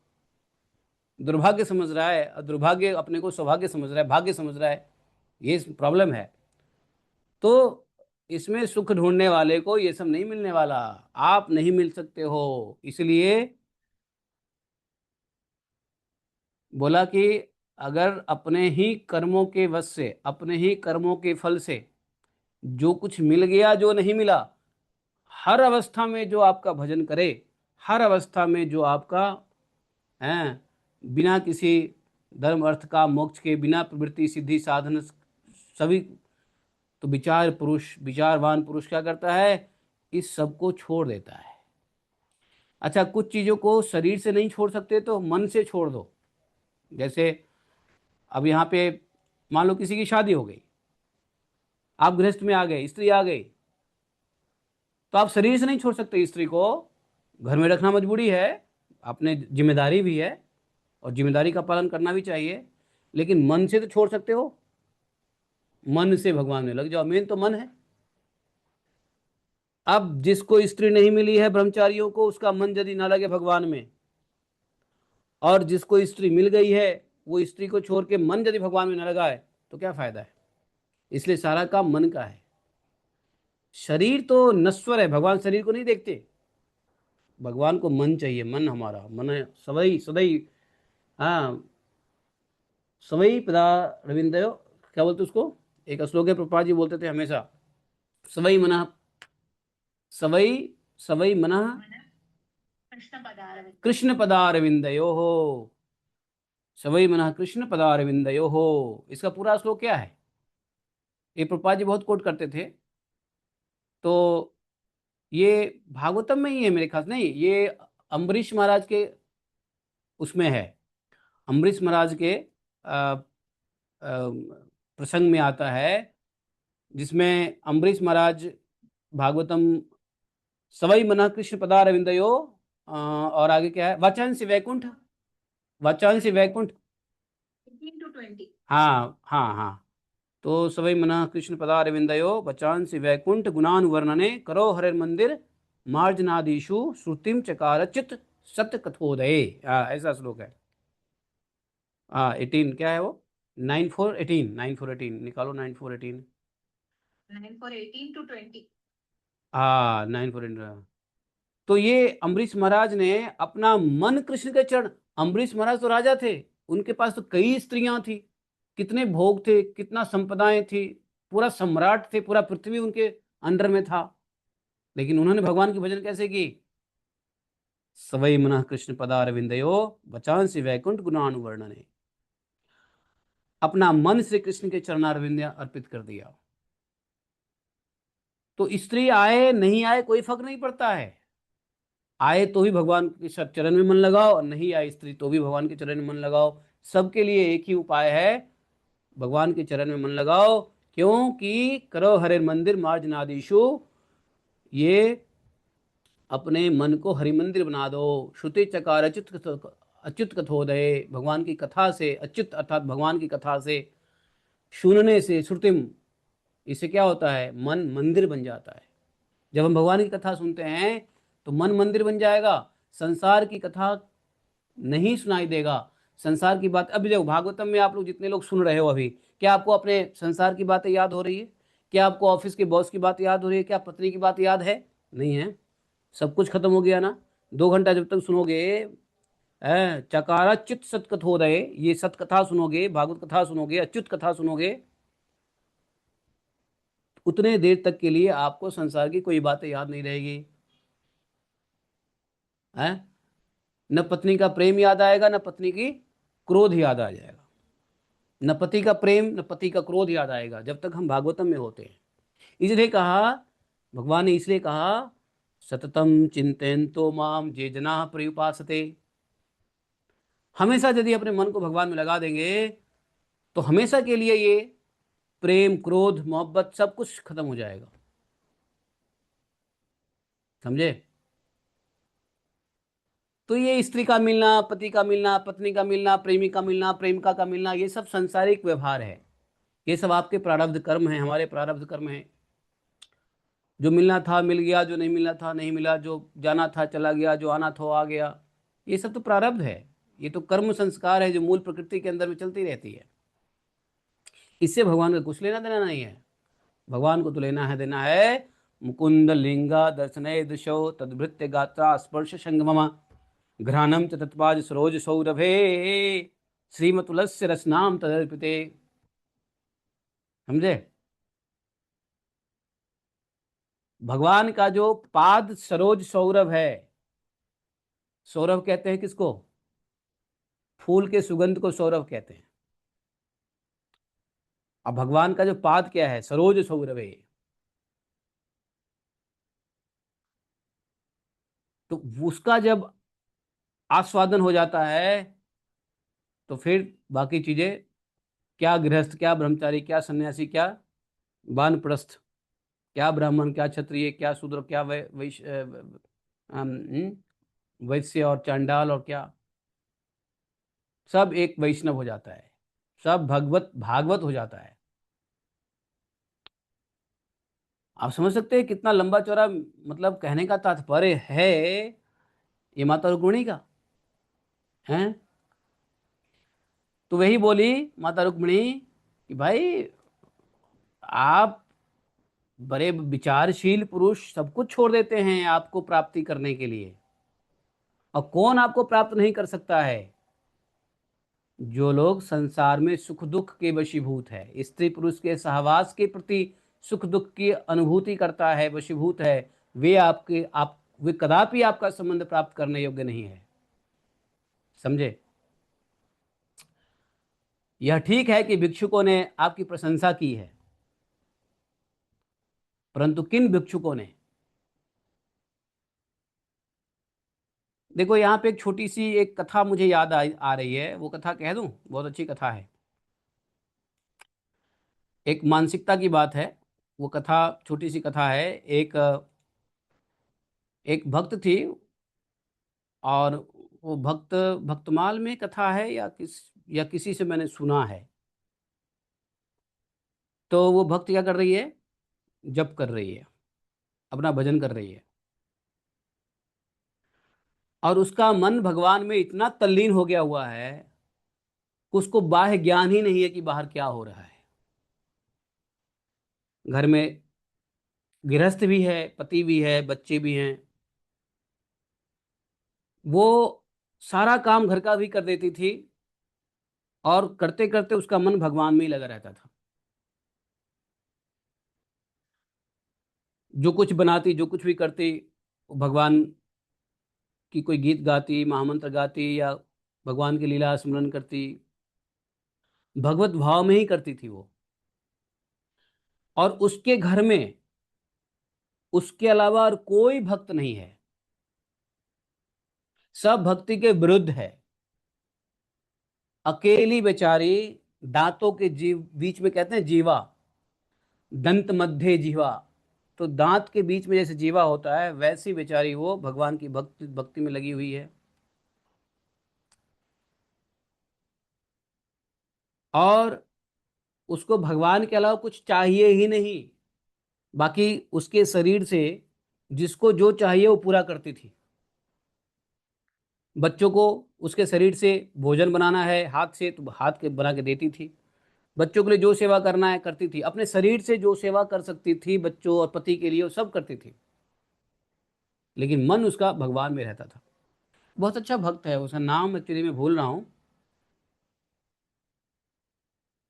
S1: दुर्भाग्य समझ रहा है, और दुर्भाग्य अपने को सौभाग्य समझ रहा है, भाग्य समझ रहा है। ये प्रॉब्लम है। तो इसमें सुख ढूंढने वाले को ये सब नहीं मिलने वाला, आप नहीं मिल सकते हो। इसलिए बोला कि अगर अपने ही कर्मों के वश से, अपने ही कर्मों के फल से जो कुछ मिल गया जो नहीं मिला, हर अवस्था में जो आपका भजन करे, हर अवस्था में जो आपका है, बिना किसी धर्म अर्थ का मोक्ष के, बिना प्रवृत्ति सिद्धि साधन सभी, तो विचारवान पुरुष क्या करता है? इस सब को छोड़ देता है। अच्छा, कुछ चीजों को शरीर से नहीं छोड़ सकते तो मन से छोड़ दो। जैसे अब यहाँ पे मान लो किसी की शादी हो गई, आप गृहस्थ में आ गए, स्त्री आ गई, तो आप शरीर से नहीं छोड़ सकते स्त्री को, घर में रखना मजबूरी है, अपने जिम्मेदारी भी है, और जिम्मेदारी का पालन करना भी चाहिए, लेकिन मन से तो छोड़ सकते हो। मन से भगवान में लग जाओ, मेन तो मन है। अब जिसको स्त्री नहीं मिली है ब्रह्मचारियों को, उसका मन यदि ना लगे भगवान में, और जिसको स्त्री मिल गई है वो स्त्री को छोड़ के मन यदि भगवान में न लगाए, तो क्या फायदा है? इसलिए सारा काम मन का है। शरीर तो नश्वर है, भगवान शरीर को नहीं देखते, भगवान को मन चाहिए। मन हमारा मन है सवई सदैव, हाँ, सवई पदा रविंदयो, क्या बोलते उसको, एक श्लोक है, प्रभुपाद जी बोलते थे हमेशा, सवई मना, सवई सवई मना कृष्ण पदारविंदयो हो, सवई मना कृष्ण पदारविंदयो हो। इसका पूरा श्लोक क्या है? ये प्रभुपाद जी बहुत कोट करते थे। तो ये भागवतम में ही है मेरे ख्याल से, नहीं, ये अम्बरीश महाराज के उसमें है, अम्बरीश महाराज के प्रसंग में आता है, जिसमें अम्बरीश महाराज भागवतम सवई मना कृष्ण पदारविंदयो, और आगे क्या है, वचन वैकुंठ, वचन वैकुंठ,
S3: 15 to 20।
S1: हाँ हाँ हाँ, तो सवै मनः कृष्ण पदारविंदयो वचांसि वैकुंठ गुणानुवर्णने करो हरे मंदिर मार्जनादिषु श्रुतिम चकार चित सत्य कथोदये। ऐसा श्लोक है। 18 क्या है वो? 9 4 18 निकालो। 9 4 18
S4: 9 for 18 to 20।
S1: 9 4 18। तो ये अम्बरीश महाराज ने अपना मन कृष्ण के चरण, अम्बरीश महाराज तो राजा थे, उनके पास तो कई स्त्रियां थी, कितने भोग थे, कितना संपदाएं थी, पूरा सम्राट थे, पूरा पृथ्वी उनके अंडर में था, लेकिन उन्होंने भगवान की भजन कैसे की? सवै मनः कृष्ण पदारविंदयो वचांसि वैकुंठ गुणानुवर्णने, अपना मन से कृष्ण के चरणारविंद अर्पित कर दिया। तो स्त्री आए नहीं आए कोई फर्क नहीं पड़ता है, आए तो भी भगवान के चरण में मन लगाओ, और नहीं आए स्त्री तो भी भगवान के चरण में मन लगाओ। सबके लिए एक ही उपाय है, भगवान के चरण में मन लगाओ। क्योंकि करो हरे मंदिर मार्जनादिशु, ये अपने मन को हरि मंदिर बना दो। श्रुति चकार अच्युत कथोदय, भगवान की कथा से, अच्युत अर्थात भगवान की कथा से, सुनने से, श्रुतिम, इससे क्या होता है? मन मंदिर बन जाता है। जब हम भगवान की कथा सुनते हैं तो मन मंदिर बन जाएगा, संसार की कथा नहीं सुनाई देगा। संसार की बात, अभी देखो भागवतम में आप लोग जितने लोग सुन रहे हो अभी, क्या आपको अपने संसार की बातें याद हो रही है? क्या आपको ऑफिस के बॉस की बात याद हो रही है? क्या पत्नी की बात याद है? नहीं है, सब कुछ खत्म हो गया ना। 2 घंटा जब तक सुनोगे, चकारा चित सतकथोदय, ये सतकथा सुनोगे, भागवत कथा सुनोगे, अच्युत कथा सुनोगे, उतने देर तक के लिए आपको संसार की कोई बातें याद नहीं रहेगी। है, न पत्नी का प्रेम याद आएगा, न पत्नी की क्रोध याद आ जाएगा, न पति का प्रेम, न पति का क्रोध याद आएगा, जब तक हम भागवतम में होते हैं। इसलिए कहा, भगवान ने इसलिए कहा, सततम चिंतयन्तो माम ये जना पर्युपासते। हमेशा यदि अपने मन को भगवान में लगा देंगे तो हमेशा के लिए ये प्रेम, क्रोध, मोहब्बत सब कुछ खत्म हो जाएगा। समझे? तो ये स्त्री का मिलना, पति का मिलना, पत्नी का मिलना, प्रेमी का मिलना, प्रेमिका का मिलना, ये सब सांसारिक व्यवहार है। ये सब आपके प्रारब्ध कर्म हैं, हमारे प्रारब्ध कर्म हैं। जो मिलना था मिल गया, जो नहीं मिलना था नहीं मिला, जो जाना था चला गया, जो आना था आ गया। ये सब तो प्रारब्ध है, ये तो कर्म संस्कार है जो मूल प्रकृति के अंदर में चलती रहती है। इससे भगवान का कुछ लेना देना नहीं है। भगवान को तो लेना है देना है मुकुंद लिंगा दर्शनय दिशो तद्भृत्य गात्रा स्पर्श संगमम घ्राणम च तत्पाद सरोज सौरभे श्रीमतुलस्य रसनाम तदर्पिते। समझे? भगवान का जो पाद सरोज सौरभ है, सौरभ कहते हैं किसको? फूल के सुगंध को सौरभ कहते हैं। अब भगवान का जो पाद क्या है? सरोज सौरभ है। तो उसका जब आस्वादन हो जाता है तो फिर बाकी चीजें, क्या गृहस्थ, क्या ब्रह्मचारी, क्या सन्यासी, क्या वानप्रस्थ, क्या ब्राह्मण, क्या क्षत्रिय, क्या शूद्र, क्या वैश्य और चांडाल, और क्या, सब एक वैष्णव हो जाता है, सब भगवत भागवत हो जाता है। आप समझ सकते हैं कितना लंबा चौड़ा मतलब कहने का तात्पर्य है ये माता रुक्मिणी का है। तो वही बोली माता रुक्मिणी कि भाई आप बड़े विचारशील पुरुष सब कुछ छोड़ देते हैं आपको प्राप्ति करने के लिए, और कौन आपको प्राप्त नहीं कर सकता है? जो लोग संसार में सुख दुख के वशीभूत है, स्त्री पुरुष के सहवास के प्रति सुख दुख की अनुभूति करता है, वशीभूत है, वे कदापि आपका संबंध प्राप्त करने योग्य नहीं है। समझे? यह ठीक है कि भिक्षुकों ने आपकी प्रशंसा की है, परंतु किन भिक्षुकों ने? देखो यहाँ पे एक छोटी सी एक कथा मुझे याद आ रही है, वो कथा कह दूं? बहुत अच्छी कथा है, एक मानसिकता की बात है। वो कथा छोटी सी कथा है। एक भक्त थी, और वो भक्तमाल में कथा है या किसी से मैंने सुना है। तो वो भक्त क्या कर रही है? जप कर रही है, अपना भजन कर रही है, और उसका मन भगवान में इतना तल्लीन हो गया हुआ है कि उसको बाह्य ज्ञान ही नहीं है कि बाहर क्या हो रहा है। घर में गृहस्थ भी है, पति भी है, बच्चे भी हैं, वो सारा काम घर का भी कर देती थी, और करते करते उसका मन भगवान में ही लगा रहता था। जो कुछ बनाती, जो कुछ भी करती, वो भगवान की कोई गीत गाती, महामंत्र गाती, या भगवान की लीला स्मरण करती, भगवत भाव में ही करती थी वो। और उसके घर में उसके अलावा और कोई भक्त नहीं है, सब भक्ति के विरुद्ध है। अकेली बेचारी, दांतों के जीव बीच में, कहते हैं जीवा, दंत मध्य जीवा, तो दांत के बीच में जैसे जीवा होता है, वैसी बेचारी वो भगवान की भक्ति भक्ति में लगी हुई है। और उसको भगवान के अलावा कुछ चाहिए ही नहीं। बाकी उसके शरीर से जिसको जो चाहिए वो पूरा करती थी। बच्चों को उसके शरीर से भोजन बनाना है हाथ से, तो हाथ के बना के देती थी। बच्चों के लिए जो सेवा करना है करती थी। अपने शरीर से जो सेवा कर सकती थी बच्चों और पति के लिए, वो सब करती थी, लेकिन मन उसका भगवान में रहता था। बहुत अच्छा भक्त है, उसका नाम एक्चुअली मैं भूल रहा हूं।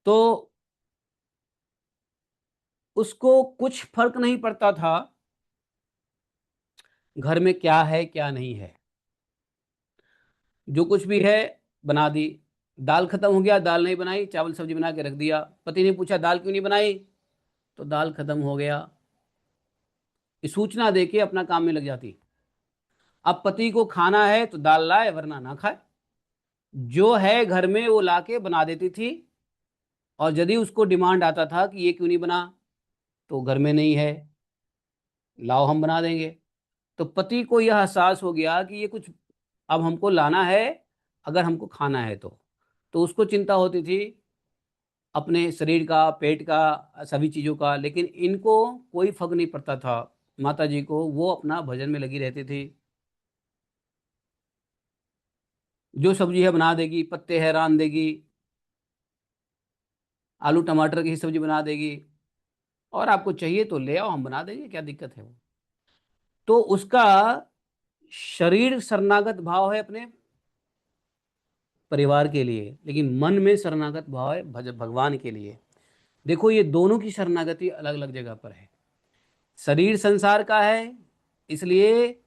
S1: तो उसको कुछ फर्क नहीं पड़ता था घर में क्या है क्या नहीं है, जो कुछ भी है बना दी। दाल खत्म हो गया, दाल नहीं बनाई, चावल सब्जी बना के रख दिया। पति ने पूछा दाल क्यों नहीं बनाई, तो दाल खत्म हो गया, ये सूचना देके अपना काम में लग जाती। अब पति को खाना है तो दाल लाए, वरना ना खाए। जो है घर में वो लाके बना देती थी। और यदि उसको डिमांड आता था कि ये क्यों नहीं बना, तो घर में नहीं है, लाओ हम बना देंगे। तो पति को यह एहसास हो गया कि ये कुछ अब हमको लाना है, अगर हमको खाना है तो उसको चिंता होती थी अपने शरीर का, पेट का, सभी चीज़ों का। लेकिन इनको कोई फर्क नहीं पड़ता था। माता जी को वो अपना भजन में लगी रहती थी। जो सब्जी है बना देगी, पत्ते है रान देगी, आलू टमाटर की सब्जी बना देगी, और आपको चाहिए तो ले आओ, हम बना देंगे, क्या दिक्कत है वो। तो उसका शरीर शरणागत भाव है अपने परिवार के लिए, लेकिन मन में शरणागत भाव है भगवान के लिए। देखो, ये दोनों की शरणागति अलग अलग जगह पर है। शरीर संसार का है, इसलिए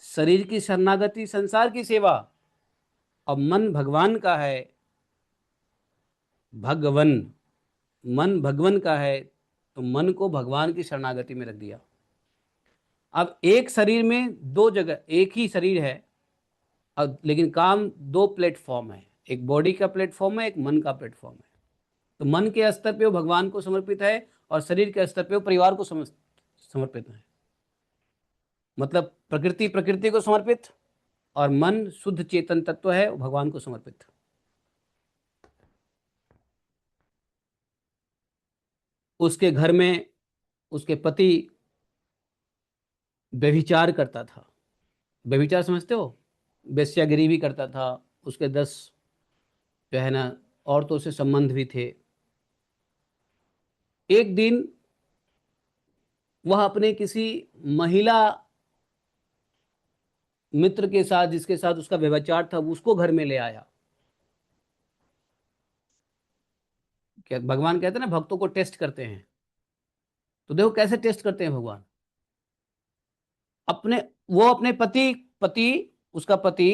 S1: शरीर की शरणागति, संसार की सेवा। और मन भगवान का है, भगवन, मन भगवान का है, तो मन को भगवान की शरणागति में रख दिया। अब एक शरीर में दो जगह, एक ही शरीर है, अब लेकिन काम दो प्लेटफॉर्म है, एक बॉडी का प्लेटफॉर्म है, एक मन का प्लेटफॉर्म है। तो मन के स्तर पे वो भगवान को समर्पित है, और शरीर के स्तर पे वो परिवार को समर्पित है। मतलब प्रकृति प्रकृति को समर्पित, और मन शुद्ध चेतन तत्व है, वो भगवान को समर्पित। उसके घर में उसके पति व्यभिचार करता था। व्यभिचार समझते हो? वेश्यागिरी भी करता था। उसके 10 जो है ना औरतों से संबंध भी थे। एक दिन वह अपने किसी महिला मित्र के साथ, जिसके साथ उसका व्यभिचार था, उसको घर में ले आया। क्या भगवान कहते हैं ना, भक्तों को टेस्ट करते हैं। तो देखो कैसे टेस्ट करते हैं भगवान। अपने वो अपने पति पति उसका पति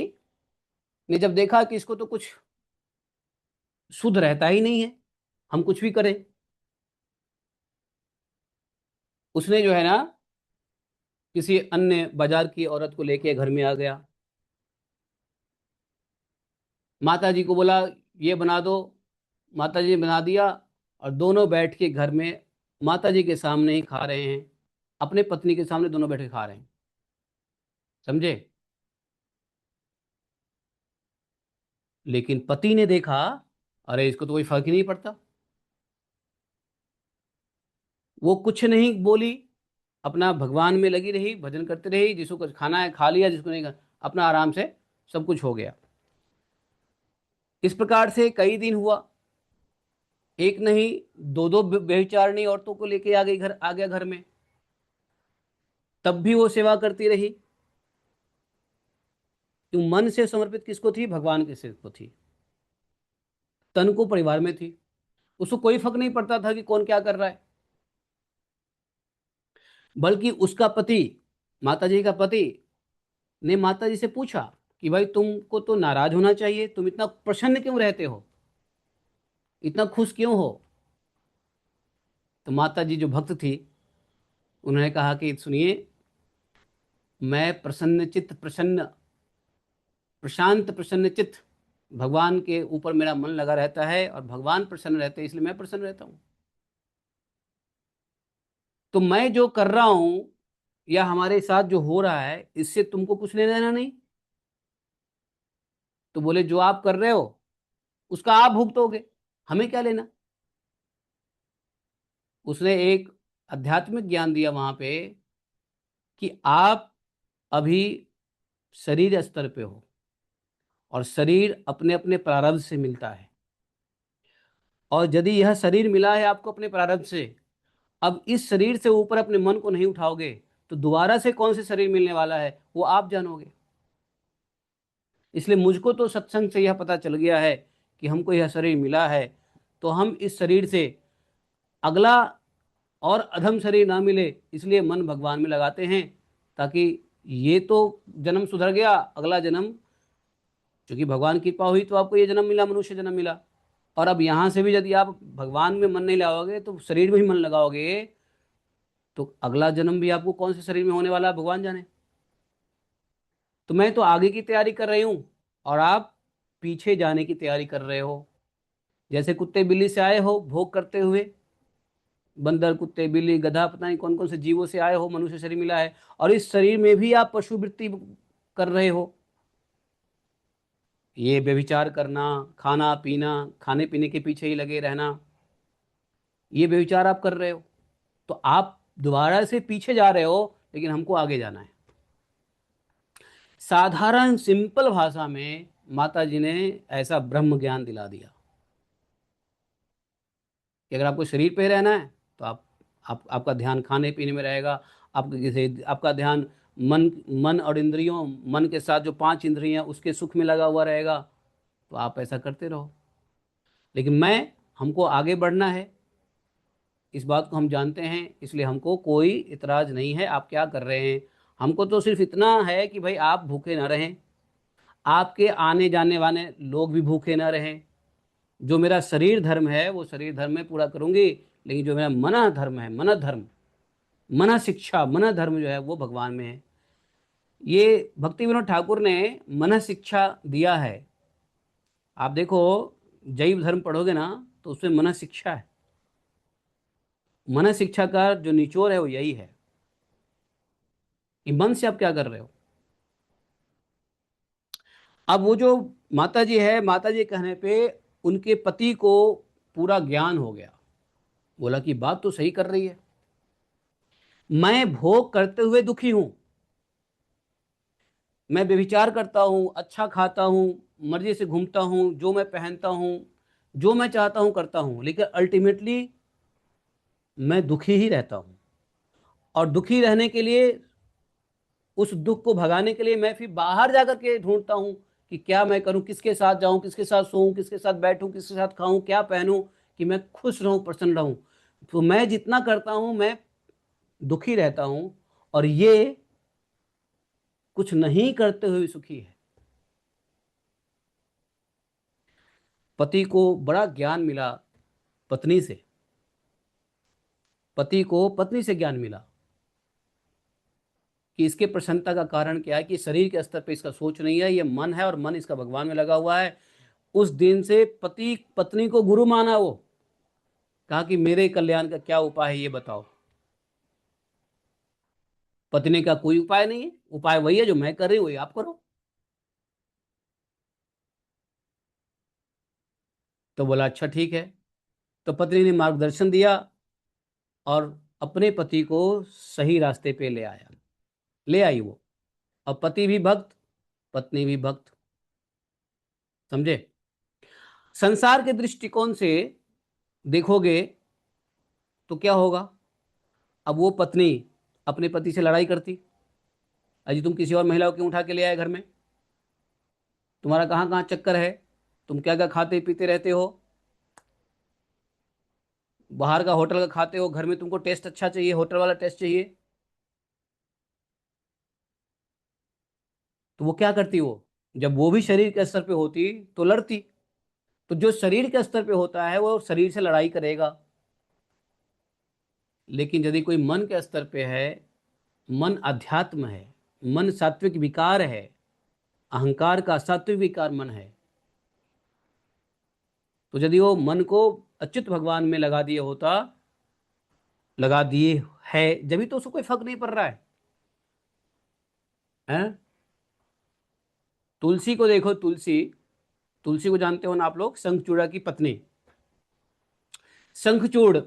S1: ने जब देखा कि इसको तो कुछ शुद्ध रहता ही नहीं है, हम कुछ भी करें, उसने जो है ना किसी अन्य बाजार की औरत को लेके घर में आ गया। माता जी को बोला ये बना दो, माता जी ने बना दिया, और दोनों बैठ के घर में माता जी के सामने ही खा रहे हैं। अपने पत्नी के सामने दोनों बैठ के खा रहे हैं। समझे? लेकिन पति ने देखा, अरे इसको तो कोई फर्क ही नहीं पड़ता, वो कुछ नहीं बोली, अपना भगवान में लगी रही, भजन करते रही, जिसको कुछ खाना है खा लिया, जिसको नहीं अपना आराम से सब कुछ हो गया। इस प्रकार से कई दिन हुआ, एक नहीं दो दो व्यभिचारिणी औरतों को लेके आ गया घर में। तब भी वो सेवा करती रही, क्यों? मन से समर्पित किसको थी? भगवान के सिर को थी, तन को परिवार में थी। उसको कोई फर्क नहीं पड़ता था कि कौन क्या कर रहा है। बल्कि उसका पति, माता जी का पति ने माता जी से पूछा कि भाई तुमको तो नाराज होना चाहिए, तुम इतना प्रसन्न क्यों रहते हो, इतना खुश क्यों हो? तो माता जी जो भक्त थी, उन्होंने कहा कि सुनिए, मैं प्रसन्न चित्त, प्रसन्न प्रशांत प्रसन्न चित्त, भगवान के ऊपर मेरा मन लगा रहता है और भगवान प्रसन्न रहते हैं, इसलिए मैं प्रसन्न रहता हूं। तो मैं जो कर रहा हूं या हमारे साथ जो हो रहा है, इससे तुमको कुछ लेना देना नहीं। तो बोले जो आप कर रहे हो उसका आप भुगतोगे, हमें क्या लेना। उसने एक आध्यात्मिक ज्ञान दिया वहां पे कि आप अभी शरीर स्तर पे हो और शरीर अपने अपने प्रारब्ध से मिलता है, और यदि यह शरीर मिला है आपको अपने प्रारब्ध से, अब इस शरीर से ऊपर अपने मन को नहीं उठाओगे तो दोबारा से कौन से शरीर मिलने वाला है वो आप जानोगे। इसलिए मुझको तो सत्संग से यह पता चल गया है कि हमको यह शरीर मिला है, तो हम इस शरीर से अगला और अधम शरीर ना मिले, इसलिए मन भगवान में लगाते हैं, ताकि ये तो जन्म सुधर गया, अगला जन्म, क्योंकि भगवान की कृपा हुई तो आपको ये जन्म मिला, मनुष्य जन्म मिला। और अब यहां से भी यदि आप भगवान में मन नहीं लगाओगे तो शरीर में ही मन लगाओगे, तो अगला जन्म भी आपको कौन से शरीर में होने वाला है भगवान जाने। तो मैं तो आगे की तैयारी कर रही हूं और आप पीछे जाने की तैयारी कर रहे हो। जैसे कुत्ते बिल्ली से आए हो भोग करते हुए, बंदर कुत्ते बिल्ली गधा पता नहीं कौन कौन से जीवों से आए हो, मनुष्य शरीर मिला है, और इस शरीर में भी आप पशु वृत्ति कर रहे हो। ये व्यभिचार करना, खाना पीना, खाने पीने के पीछे ही लगे रहना, ये व्यभिचार आप कर रहे हो। तो आप दोबारा से पीछे जा रहे हो, लेकिन हमको आगे जाना है। साधारण सिंपल भाषा में माता जी ने ऐसा ब्रह्म ज्ञान दिला दिया कि अगर आपको शरीर पे रहना है तो आपका ध्यान खाने पीने में रहेगा, आपका ध्यान मन मन और इंद्रियों, मन के साथ जो पांच इंद्रियां उसके सुख में लगा हुआ रहेगा, तो आप ऐसा करते रहो। लेकिन हमको आगे बढ़ना है, इस बात को हम जानते हैं, इसलिए हमको कोई इतराज नहीं है आप क्या कर रहे हैं। हमको तो सिर्फ इतना है कि भाई आप भूखे ना रहें, आपके आने जाने वाले लोग भी भूखे ना रहें। जो मेरा शरीर धर्म है वो शरीर धर्म में पूरा करूंगी, लेकिन जो मेरा मना धर्म है, मन धर्म, मन शिक्षा, मन धर्म जो है वो भगवान में है। ये भक्ति विनोद ठाकुर ने मन शिक्षा दिया है। आप देखो, जैव धर्म पढ़ोगे ना तो उसमें मन शिक्षा है। मन शिक्षा का जो निचोड़ है वो यही है कि मन से आप क्या कर रहे हो। अब वो जो माता जी है, माता जी कहने पे उनके पति को पूरा ज्ञान हो गया। बोला कि बात तो सही कर रही है, मैं भोग करते हुए दुखी हूं, मैं व्यभिचार करता हूं, अच्छा खाता हूं, मर्जी से घूमता हूं, जो मैं पहनता हूं, जो मैं चाहता हूं करता हूं, लेकिन अल्टीमेटली मैं दुखी ही रहता हूं। और दुखी रहने के लिए, उस दुख को भगाने के लिए मैं फिर बाहर जाकर के ढूंढता हूं कि क्या मैं करूं, किसके साथ जाऊं, किसके साथ सोऊं, किसके साथ बैठूं, किसके साथ खाऊं, क्या पहनूं कि मैं खुश रहूं, प्रसन्न रहूं। तो मैं जितना करता हूं मैं दुखी रहता हूं, और ये कुछ नहीं करते हुए भी सुखी है। पति को बड़ा ज्ञान मिला पत्नी से, पति को पत्नी से ज्ञान मिला कि इसके प्रसन्नता का कारण क्या है, कि शरीर के स्तर पे इसका सोच नहीं है, ये मन है और मन इसका भगवान में लगा हुआ है। उस दिन से पति पत्नी को गुरु माना। वो कहा कि मेरे कल्याण का क्या उपाय है ये बताओ। पत्नी का कोई उपाय नहीं है, उपाय वही है जो मैं कर रही हूँ वही आप करो। तो बोला अच्छा ठीक है। तो पत्नी ने मार्गदर्शन दिया और अपने पति को सही रास्ते पे ले आई वो। अब पति भी भक्त, पत्नी भी भक्त। समझे? संसार के दृष्टिकोण से देखोगे तो क्या होगा? अब वो पत्नी अपने पति से लड़ाई करती, अजी तुम किसी और महिला को क्यों उठा के ले आए घर में, तुम्हारा कहाँ कहाँ चक्कर है, तुम क्या क्या खाते पीते रहते हो, बाहर का होटल का खाते हो, घर में तुमको टेस्ट अच्छा चाहिए, होटल वाला टेस्ट चाहिए। तो वो क्या करती, वो जब वो भी शरीर के स्तर पे होती तो लड़ती। तो जो शरीर के स्तर पे होता है वो शरीर से लड़ाई करेगा, लेकिन यदि कोई मन के स्तर पे है, मन अध्यात्म है, मन सात्विक विकार है, अहंकार का सात्विक विकार मन है, तो यदि वो मन को अच्युत भगवान में लगा दिए है, जब तो उसको कोई फर्क नहीं पड़ रहा है? तुलसी को देखो, तुलसी, तुलसी को जानते हो ना आप लोग, शंखचूड़ा की पत्नी। शंखचूड़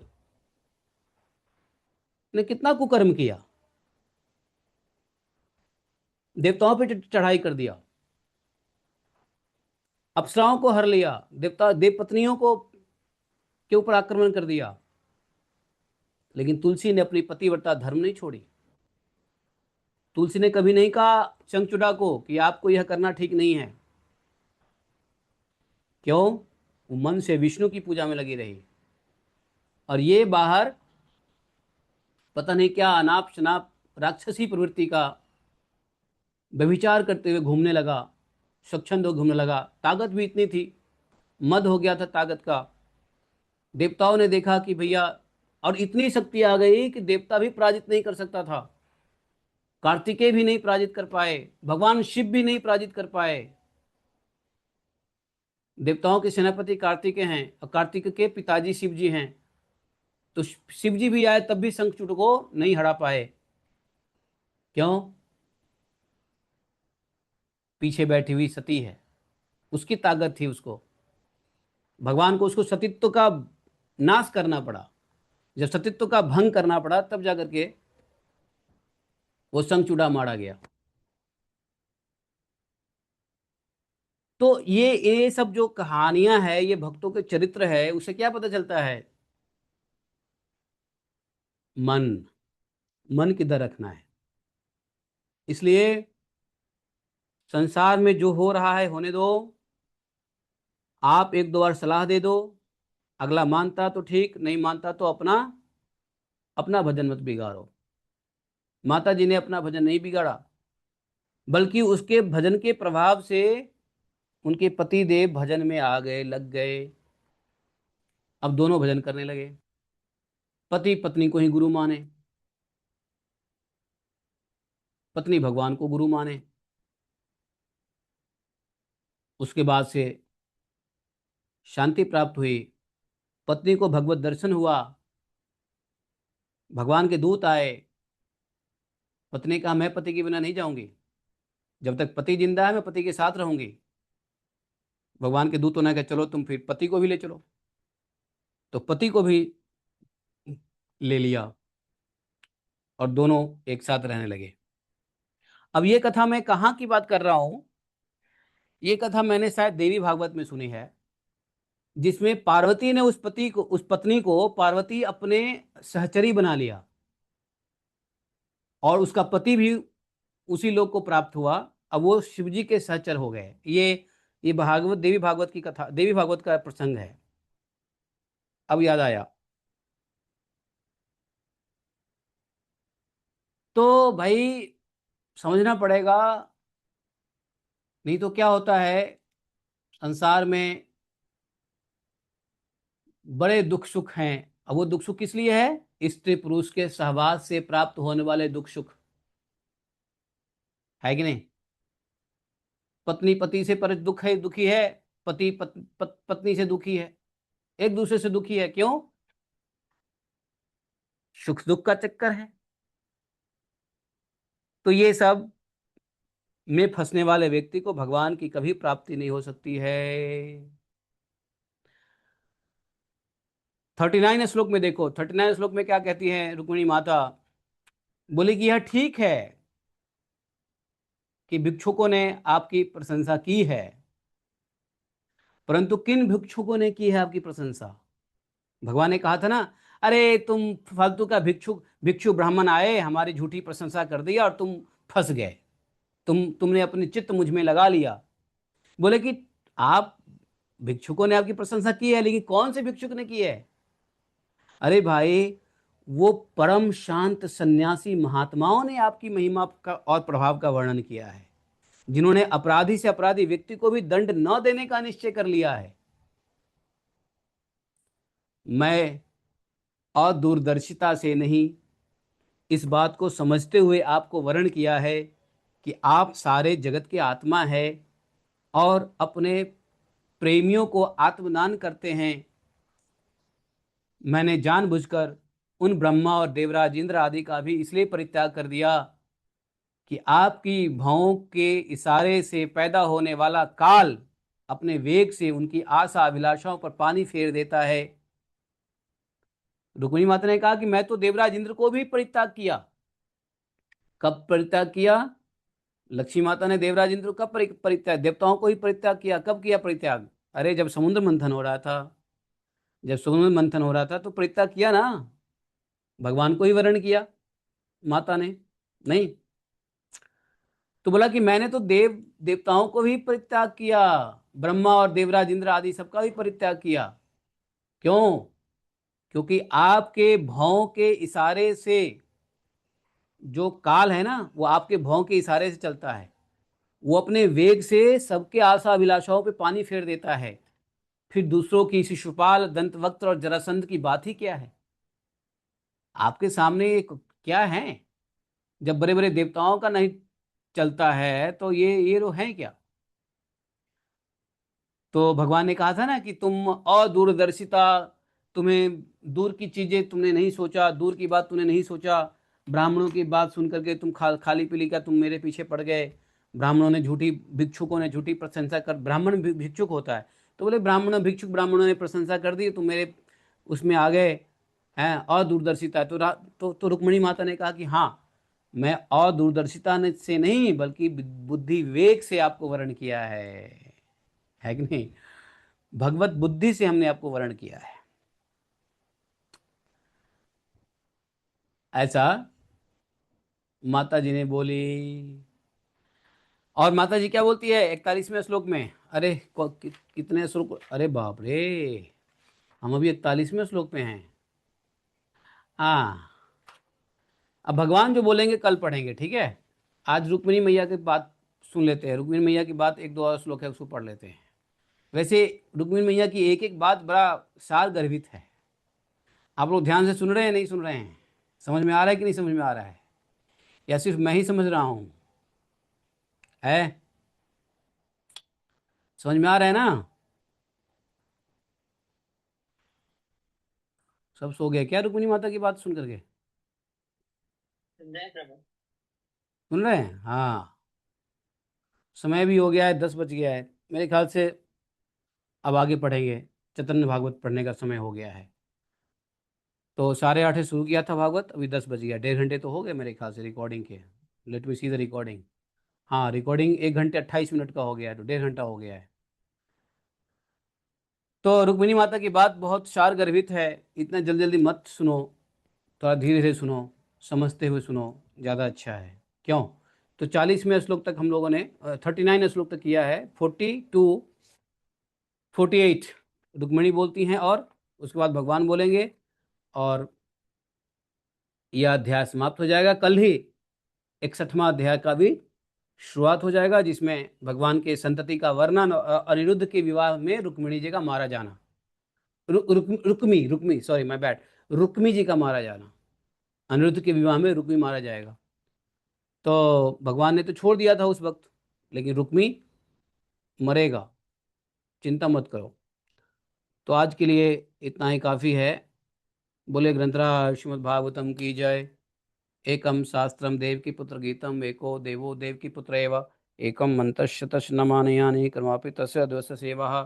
S1: ने कितना कुकर्म किया, देवताओं पे चढ़ाई कर दिया, अप्सराओं को हर लिया, देव पत्नियों को के ऊपर आक्रमण कर दिया, लेकिन तुलसी ने अपनी पतिव्रता धर्म नहीं छोड़ी। तुलसी ने कभी नहीं कहा शंखचूड़ा को कि आपको यह करना ठीक नहीं है। क्यों? वो मन से विष्णु की पूजा में लगी रही, और ये बाहर पता नहीं क्या अनाप शनाप राक्षसी प्रवृत्ति का व्यभिचार करते हुए घूमने लगा, स्वच्छंद होकर घूमने लगा। ताकत भी इतनी थी, मद हो गया था ताकत का। देवताओं ने देखा कि भैया, और इतनी शक्ति आ गई कि देवता भी पराजित नहीं कर सकता था, कार्तिकेय भी नहीं पराजित कर पाए, भगवान शिव भी नहीं पराजित कर पाए। देवताओं के सेनापति कार्तिकेय हैं, और कार्तिकेय के पिताजी शिव जी हैं, तो शिव जी भी आए तब भी शंखचूड़ को नहीं हरा पाए। क्यों? पीछे बैठी हुई सती है, उसकी ताकत थी, उसको भगवान को उसको सतीत्व का नाश करना पड़ा। जब सतीत्व का भंग करना पड़ा तब जाकर के वो शंखचूड़ा मारा गया। तो ये सब जो कहानियां है, ये भक्तों के चरित्र है, उसे क्या पता चलता है? मन, मन किधर रखना है। इसलिए संसार में जो हो रहा है होने दो, आप एक दो बार सलाह दे दो, अगला मानता तो ठीक, नहीं मानता तो अपना अपना भजन मत बिगाड़ो। माता जी ने अपना भजन नहीं बिगाड़ा, बल्कि उसके भजन के प्रभाव से उनके पति देव भजन में आ गए, लग गए। अब दोनों भजन करने लगे, पति पत्नी को ही गुरु माने, पत्नी भगवान को गुरु माने। उसके बाद से शांति प्राप्त हुई, पत्नी को भगवत दर्शन हुआ, भगवान के दूत आए। पत्नी कहा मैं पति के बिना नहीं जाऊंगी, जब तक पति जिंदा है मैं पति के साथ रहूंगी। भगवान के दूतों ने कहा चलो तुम फिर पति को भी ले चलो, तो पति को भी ले लिया और दोनों एक साथ रहने लगे। अब ये कथा मैं कहाँ की बात कर रहा हूं? ये कथा मैंने शायद देवी भागवत में सुनी है, जिसमें पार्वती ने उस पत्नी को पार्वती अपने सहचरी बना लिया, और उसका पति भी उसी लोक को प्राप्त हुआ। अब वो शिवजी के सहचर हो गए। ये भागवत, देवी भागवत की कथा, देवी भागवत का प्रसंग है। अब याद आया। तो भाई समझना पड़ेगा, नहीं तो क्या होता है संसार में, बड़े दुख सुख हैं। अब वो दुख सुख किस लिए है? स्त्री पुरुष के सहवास से प्राप्त होने वाले दुख सुख, है कि नहीं? पत्नी पति से पर दुख है, दुखी है, पत्नी से दुखी है, एक दूसरे से दुखी है। क्यों? सुख दुख का चक्कर है। तो ये सब में फंसने वाले व्यक्ति को भगवान की कभी प्राप्ति नहीं हो सकती है। 39 श्लोक में देखो, 39 श्लोक में क्या कहती है रुक्मिणी माता, बोले कि यह ठीक है कि भिक्षुकों ने आपकी प्रशंसा की है, परंतु किन भिक्षुकों ने की है आपकी प्रशंसा? भगवान ने कहा था ना, अरे तुम फालतू का भिक्षु ब्राह्मण आए, हमारी झूठी प्रशंसा कर दी और तुम फंस गए, तुमने अपनी चित्त मुझ में लगा लिया। बोले कि आप भिक्षुकों ने आपकी प्रशंसा की है, लेकिन कौन से भिक्षुक ने की है? अरे भाई, वो परम शांत सन्यासी महात्माओं ने आपकी महिमा का और प्रभाव का वर्णन किया है, जिन्होंने अपराधी से अपराधी व्यक्ति को भी दंड न देने का निश्चय कर लिया है। मैं अदूरदर्शिता से नहीं, इस बात को समझते हुए आपको वर्ण किया है कि आप सारे जगत के आत्मा है और अपने प्रेमियों को आत्मदान करते हैं। मैंने जानबूझकर उन ब्रह्मा और देवराज इंद्र आदि का भी इसलिए परित्याग कर दिया कि आपकी भावों के इशारे से पैदा होने वाला काल अपने वेग से उनकी आशा अभिलाषाओं पर पानी फेर देता है। रुक्मिणी माता ने कहा कि मैं तो देवराज इंद्र को भी परित्याग किया। कब परित्याग किया? लक्ष्मी माता ने देवराज इंद्र को कब परित्याग, देवताओं को ही परित्याग किया। कब किया परित्याग? अरे जब समुद्र मंथन हो रहा था, जब समुद्र मंथन हो रहा था तो परित्याग किया ना, भगवान को ही वर्ण किया माता ने, नहीं। तो बोला कि मैंने तो देवताओं को भी परित्याग किया, ब्रह्मा और देवराज इंद्र आदि सबका भी परित्याग किया। क्यों? क्योंकि आपके भावों के इशारे से जो काल है ना, वो आपके भावों के इशारे से चलता है। वो अपने वेग से सबके आशा अभिलाषाओं पे पानी फेर देता है। फिर दूसरों की शिशुपाल, दंतवक्त्र और जरासंध की बात ही क्या है? आपके सामने क्या है? जब बड़े बड़े देवताओं का नहीं चलता है तो ये लोग हैं क्या? तो भगवान ने कहा था ना कि तुम अदूरदर्शिता, तुम्हें दूर की चीजें तुमने नहीं सोचा, दूर की बात तुमने नहीं सोचा। ब्राह्मणों की बात सुन करके तुम खाली पीली का तुम मेरे पीछे पड़ गए। ब्राह्मणों ने भिक्षुकों ने झूठी प्रशंसा कर, ब्राह्मण भिक्षुक होता है तो बोले ब्राह्मणों ने प्रशंसा कर दी, तुम मेरे उसमें आ गए हैं, अदूरदर्शिता है। तो रुक्मिणी माता ने कहा कि हाँ, मैं अदूरदर्शिता से नहीं बल्कि बुद्धि विवेक से आपको वर्ण किया है कि नहीं? भगवत बुद्धि से हमने आपको वर्ण किया है। ऐसा माता जी ने बोली। और माता जी क्या बोलती है 41वें श्लोक में? अरे कितने श्लोक, अरे बाप रे, हम अभी 41वें श्लोक पे हैं। हाँ, अब भगवान जो बोलेंगे कल पढ़ेंगे, ठीक है? आज रुक्मिणी मैया की बात सुन लेते हैं। रुक्मिणी मैया की बात एक दो और श्लोक है, उसको पढ़ लेते हैं। वैसे रुक्मिणी मैया की एक एक बात बड़ा सार गर्भित है। आप लोग ध्यान से सुन रहे हैं, नहीं सुन रहे हैं? समझ में आ रहा है कि नहीं समझ में आ रहा है, या सिर्फ मैं ही समझ रहा हूं? है, समझ में आ रहा है ना? सब सो गए क्या रुक्मिणी माता की बात सुन करके? सुन रहे हैं? हाँ, समय भी हो गया है, 10 बज गया है मेरे ख्याल से। अब आगे पढ़ेंगे, चैतन्य भागवत पढ़ने का समय हो गया है। तो 8:30 शुरू किया था भागवत, अभी 10 बज गया, 1.5 घंटे तो हो गए मेरे ख्याल से रिकॉर्डिंग के। Let me see the recording. हाँ, रिकॉर्डिंग 1 घंटे 28 मिनट का हो गया है, तो 1.5 घंटा हो गया है। तो रुक्मिणी माता की बात बहुत सार गर्भित है, इतना जल्दी जल्दी मत सुनो, थोड़ा धीरे धीरे सुनो, समझते हुए सुनो, ज़्यादा अच्छा है। क्यों? तो 40वें श्लोक तक हम लोगों ने 39 श्लोक तक किया है। 40 to 48 रुक्मिणी बोलती हैं और उसके बाद भगवान बोलेंगे और यह अध्याय समाप्त हो जाएगा। कल ही 61वां अध्याय का भी शुरुआत हो जाएगा, जिसमें भगवान के संतति का वर्णन, अनिरुद्ध के विवाह में रुक्मिणी जी का मारा जाना, Rukmi sorry my bad, Rukmi ji का मारा जाना। अनिरुद्ध के विवाह में रुक्मी मारा जाएगा। तो भगवान ने तो छोड़ दिया था उस वक्त, लेकिन रुक्मी मरेगा, चिंता मत करो। तो आज के लिए इतना ही काफ़ी है। बोले ग्रंथराज श्रीमद् भागवतम की जय। एकम शास्त्रम देव की पुत्र गीतम, एको देवो देव की पुत्र एव, एकम मंतशतश नमानयानि कर्मापि तस्य द्वस्य सेवा,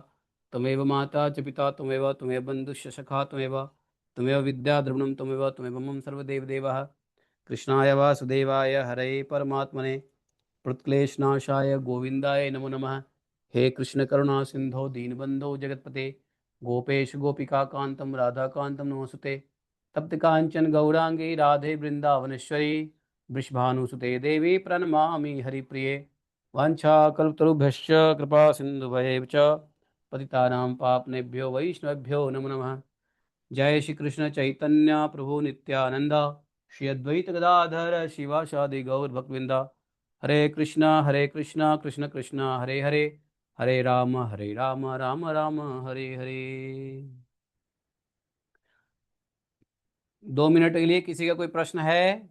S1: तमेव माता च पिता तमेव बंधुश्च सखा तमेव त्वमेव विद्या द्रविणं त्वमेव त्वमेव मम सर्वदेव देवः। कृष्णाय वासुदेवाय हरये परमात्मने प्रणक्लेशनाशाय गोविंदाय नमो नमः। हे कृष्ण करुणा सिंधो दीनबंधो जगतपते गोपेश गोपिका कांतम राधा कांतम नमोस्तुते। तप्त कांचन गौरांगी राधे वृंदावनेश्वरी वृषभानुसुते देवी प्रणमामि हरिप्रिये। वाञ्छाकल्पतरुभ्यश्च कृपा सिन्धुभयेव च पतितानां पापनेभ्यो वैष्णवेभ्यो नमो नमः। जय श्री कृष्ण चैतन्य प्रभु नित्यानंद श्री अद्वैत गदाधर शिवासादि गौर भक्तवृंदा। हरे कृष्णा कृष्ण कृष्ण हरे हरे हरे राम राम राम हरे हरे। 2 मिनट के लिए किसी का कोई प्रश्न है,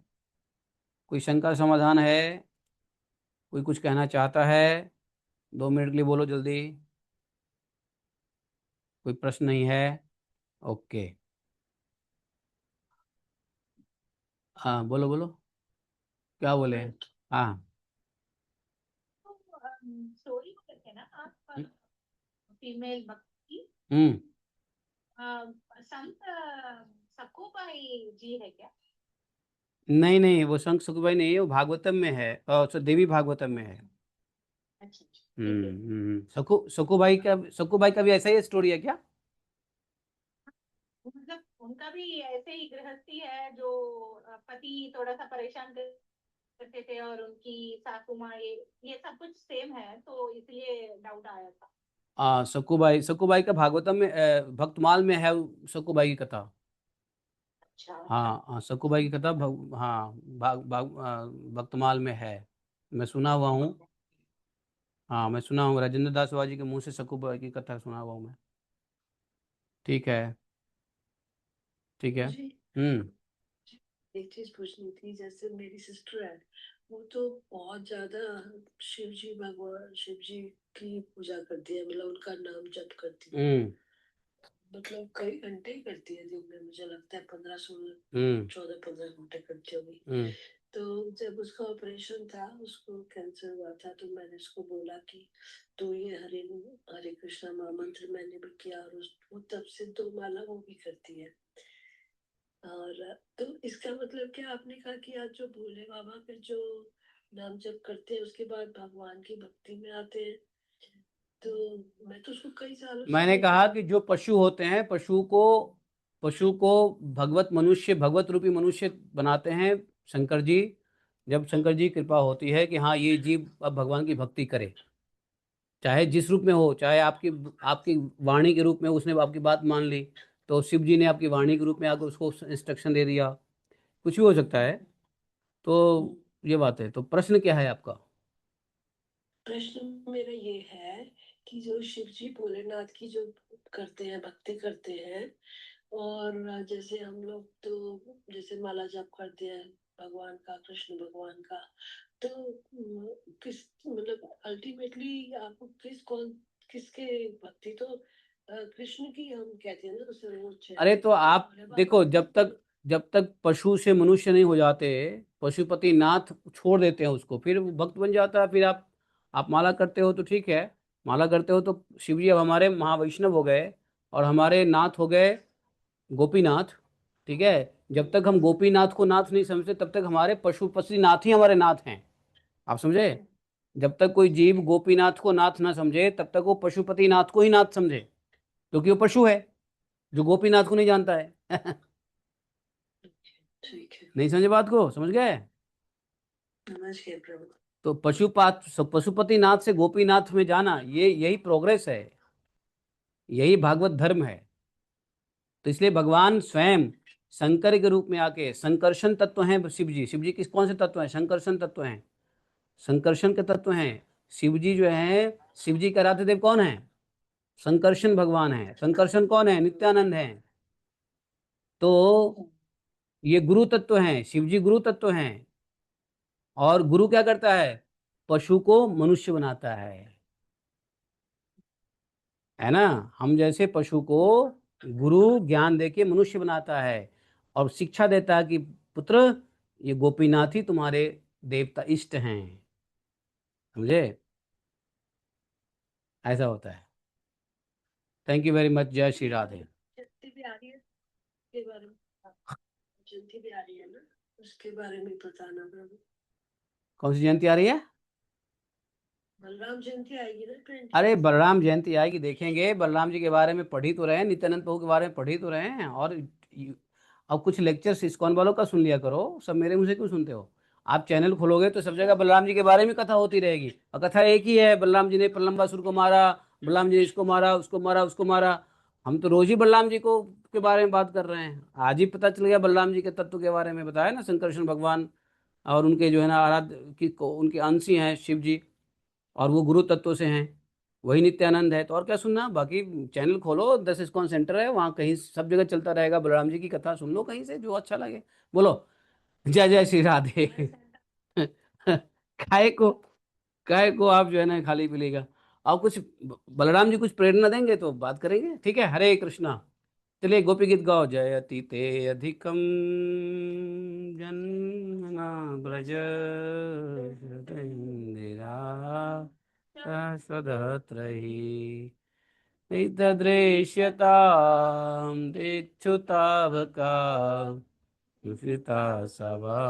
S1: कोई शंका समाधान है, कोई कुछ कहना चाहता है? 2 मिनट के लिए बोलो जल्दी। कोई प्रश्न नहीं है? ओके। हाँ बोलो बोलो, क्या बोले? हाँ।
S4: स्टोरी में करते हैं ना आप, फीमेल भक्ति
S1: हम्म।
S4: संत सखुबाई जी है क्या?
S1: नहीं नहीं, वो संत सुखबाई नहीं है, वो भागवतम में है, देवी भागवतम में है।
S4: अच्छा अच्छा, ठीक है।
S1: सकुबाई का भी ऐसा ही स्टोरी है क्या?
S4: मतलब उनका भी ऐसे ही गृहस्थी है, जो पति थोड़ा सा परेशान करते थे, और उनकी सासू माँ, ये सब कुछ सेम है, तो इसलिए डाउट आया था।
S1: सकुबाई का भागवतम में भक्तमाल में है सकुबाई की कथा।
S4: अच्छा अच्छा।
S1: हाँ हाँ, सकुबाई की कथा हाँ, भक्तमाल में है। मैं सुना हुआ हूँ। हाँ मैं सुना हूँ, राजेंद्र दास बाबा जी के मुंह से सकुबाई की कथा सुना हुआ हूँ मैं। ठीक है। ठीक है।
S3: मुझे
S1: हम्म।
S3: एक चीज पूछनी थी, जैसे मेरी सिस्टर है, वो तो बहुत ज्यादा शिव जी की पूजा करती है, मतलब उनका नाम जप करती है,
S1: हम्म।
S3: मतलब कई घंटे ही करती है दिन में, मुझे लगता है 15-16
S1: हम्म।
S3: 14-15 घंटे करती होगी।
S1: हम्म।
S3: तो जब उसका ऑपरेशन था, उसको कैंसर हुआ था, तो मैंने उसको बोला कि तो ये हरे हरे कृष्णा महामंत्र मैंने भी किया, और वो तब से 2 माला वो भी करती है। और तो इसका मतलब क्या, आपने कहा कि आज जो भोले बाबा के जो नाम जप करते हैं उसके बाद भगवान की भक्ति में आते हैं, तो मैं तो उसको कई सालों से
S1: मैंने
S3: देख
S1: कहा
S3: रही
S1: कि जो पशु होते हैं, पशु को भगवत रूपी मनुष्य बनाते हैं शंकर जी। जब शंकर जी की कृपा होती है कि हाँ ये जीव अब भगवान की भक्ति करे, चाहे जिस रूप में हो, चाहे आपकी आपकी वाणी के रूप में उसने आपकी बात मान ली, तो शिव जी ने आपकी वाणी के रूप में आकर उसको इंस्ट्रक्शन दे दिया, कुछ भी हो सकता है।
S3: हूँ।
S1: तो ये बात है। तो प्रश्न क्या है आपका?
S3: प्रश्न मेरा ये है कि जो शिव जी भोलेनाथ की जो करते हैं, भक्ति करते हैं, और जैसे हम लोग तो जैसे माला जाप करते हैं भगवान का, कृष्ण भगवान का, तो किस मतलब अल्टीमेटली आपको किसके भक्ति तो कृष्ण की हम कहते हैं ना, तो सर्वोच्च है।
S1: अरे तो आप
S3: भोले बाबा
S1: देखो,
S3: को
S1: जब तक पशु से मनुष्य नहीं हो जाते, पशुपति नाथ छोड़ देते हैं उसको, फिर वो भक्त बन जाता है। फिर आप माला करते हो तो ठीक है, माला करते हो तो शिव जी अब हमारे महावैष्णव हो गए और हमारे नाथ हो गए गोपीनाथ। ठीक है। जब तक हम गोपीनाथ को नाथ नहीं समझते तब तक हमारे पशुपति नाथ ही हमारे नाथ हैं। आप समझे? जब तक कोई जीव गोपीनाथ को नाथ ना समझे तब तक वो पशुपति नाथ को ही नाथ समझे, क्योंकि वो पशु है जो गोपीनाथ को नहीं जानता है।
S3: ठीक है,
S1: नहीं समझे बात को? समझ गए?
S3: समझ गए प्रभु।
S1: तो पशुपति नाथ से गोपीनाथ में जाना, ये यही प्रोग्रेस है, यही भागवत धर्म है। तो इसलिए भगवान स्वयं शंकर के रूप में आके, संकर्षण तत्व हैं शिव जी किस कौन से तत्व हैं? संकर्षण तत्व हैं, संकर्षण के तत्व हैं। शिव जी जो है, शिव जी के आराध्य देव कौन है? संकर्षण भगवान है। संकर्षण कौन है? नित्यानंद है। तो ये गुरु तत्व हैं, शिव जी गुरु तत्व हैं। और गुरु क्या करता है? पशु को मनुष्य बनाता है ना? हम जैसे पशु को गुरु ज्ञान देके मनुष्य बनाता है और शिक्षा देता है कि पुत्र, ये गोपीनाथ ही तुम्हारे देवता इष्ट हैं। समझे? ऐसा होता है। Thank you very much. जय श्री राधे।
S3: शक्ति भी आ रही है के बारे में जयंती भी आ रही है ना, उसके बारे में बताना प्रभु।
S1: कौन सी जयंती आ रही है?
S3: बलराम जयंती आएगी ना 20।
S1: अरे बलराम जयंती आएगी, देखेंगे। बलराम जी के बारे में पढ़ ही तो रहे हैं, नित्यानंद प्रभु के बारे में पढ़ ही तो रहे हैं। और अब कुछ लेक्चर्स इस्कॉन वालों का सुन लिया करो, सब मेरे मुंह से क्यों सुनते हो? आप चैनल खोलोगे तो सब जगह बलराम जी के बारे में कथा होती रहेगी, और कथा एक ही है, बलराम जी ने प्रलंबासुर को मारा, बलराम जी ने इसको मारा, उसको मारा, उसको मारा। हम तो रोज ही बलराम जी को के बारे में बात कर रहे हैं। आज ही पता चल गया बलराम जी के तत्व के बारे में, बताया ना, शंकरकृष्ण भगवान और उनके जो है ना आराध्य उनके अंशी हैं शिव जी, और वो गुरु तत्व से हैं, वही नित्यानंद है। तो और क्या सुनना, बाकी चैनल खोलो, 10 इस्कॉन सेंटर है, वहाँ कहीं सब जगह चलता रहेगा, बलराम जी की कथा सुन लो कहीं से जो अच्छा लगे। बोलो जय जय श्री राधे। काय को आप जो है ना खाली पिलेगा। और कुछ बलराम जी कुछ प्रेरणा देंगे तो बात करेंगे, ठीक है? हरे कृष्णा। चलिए गोपी गीत गाओ। जयति ते अधिकम जन्मना ब्रज इंदिरा सदत्रही तदृश्यतां दिक्षुतावका सुता सभा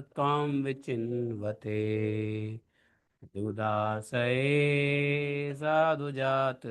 S1: त्वां विचिन्वते दुदासये साधुजात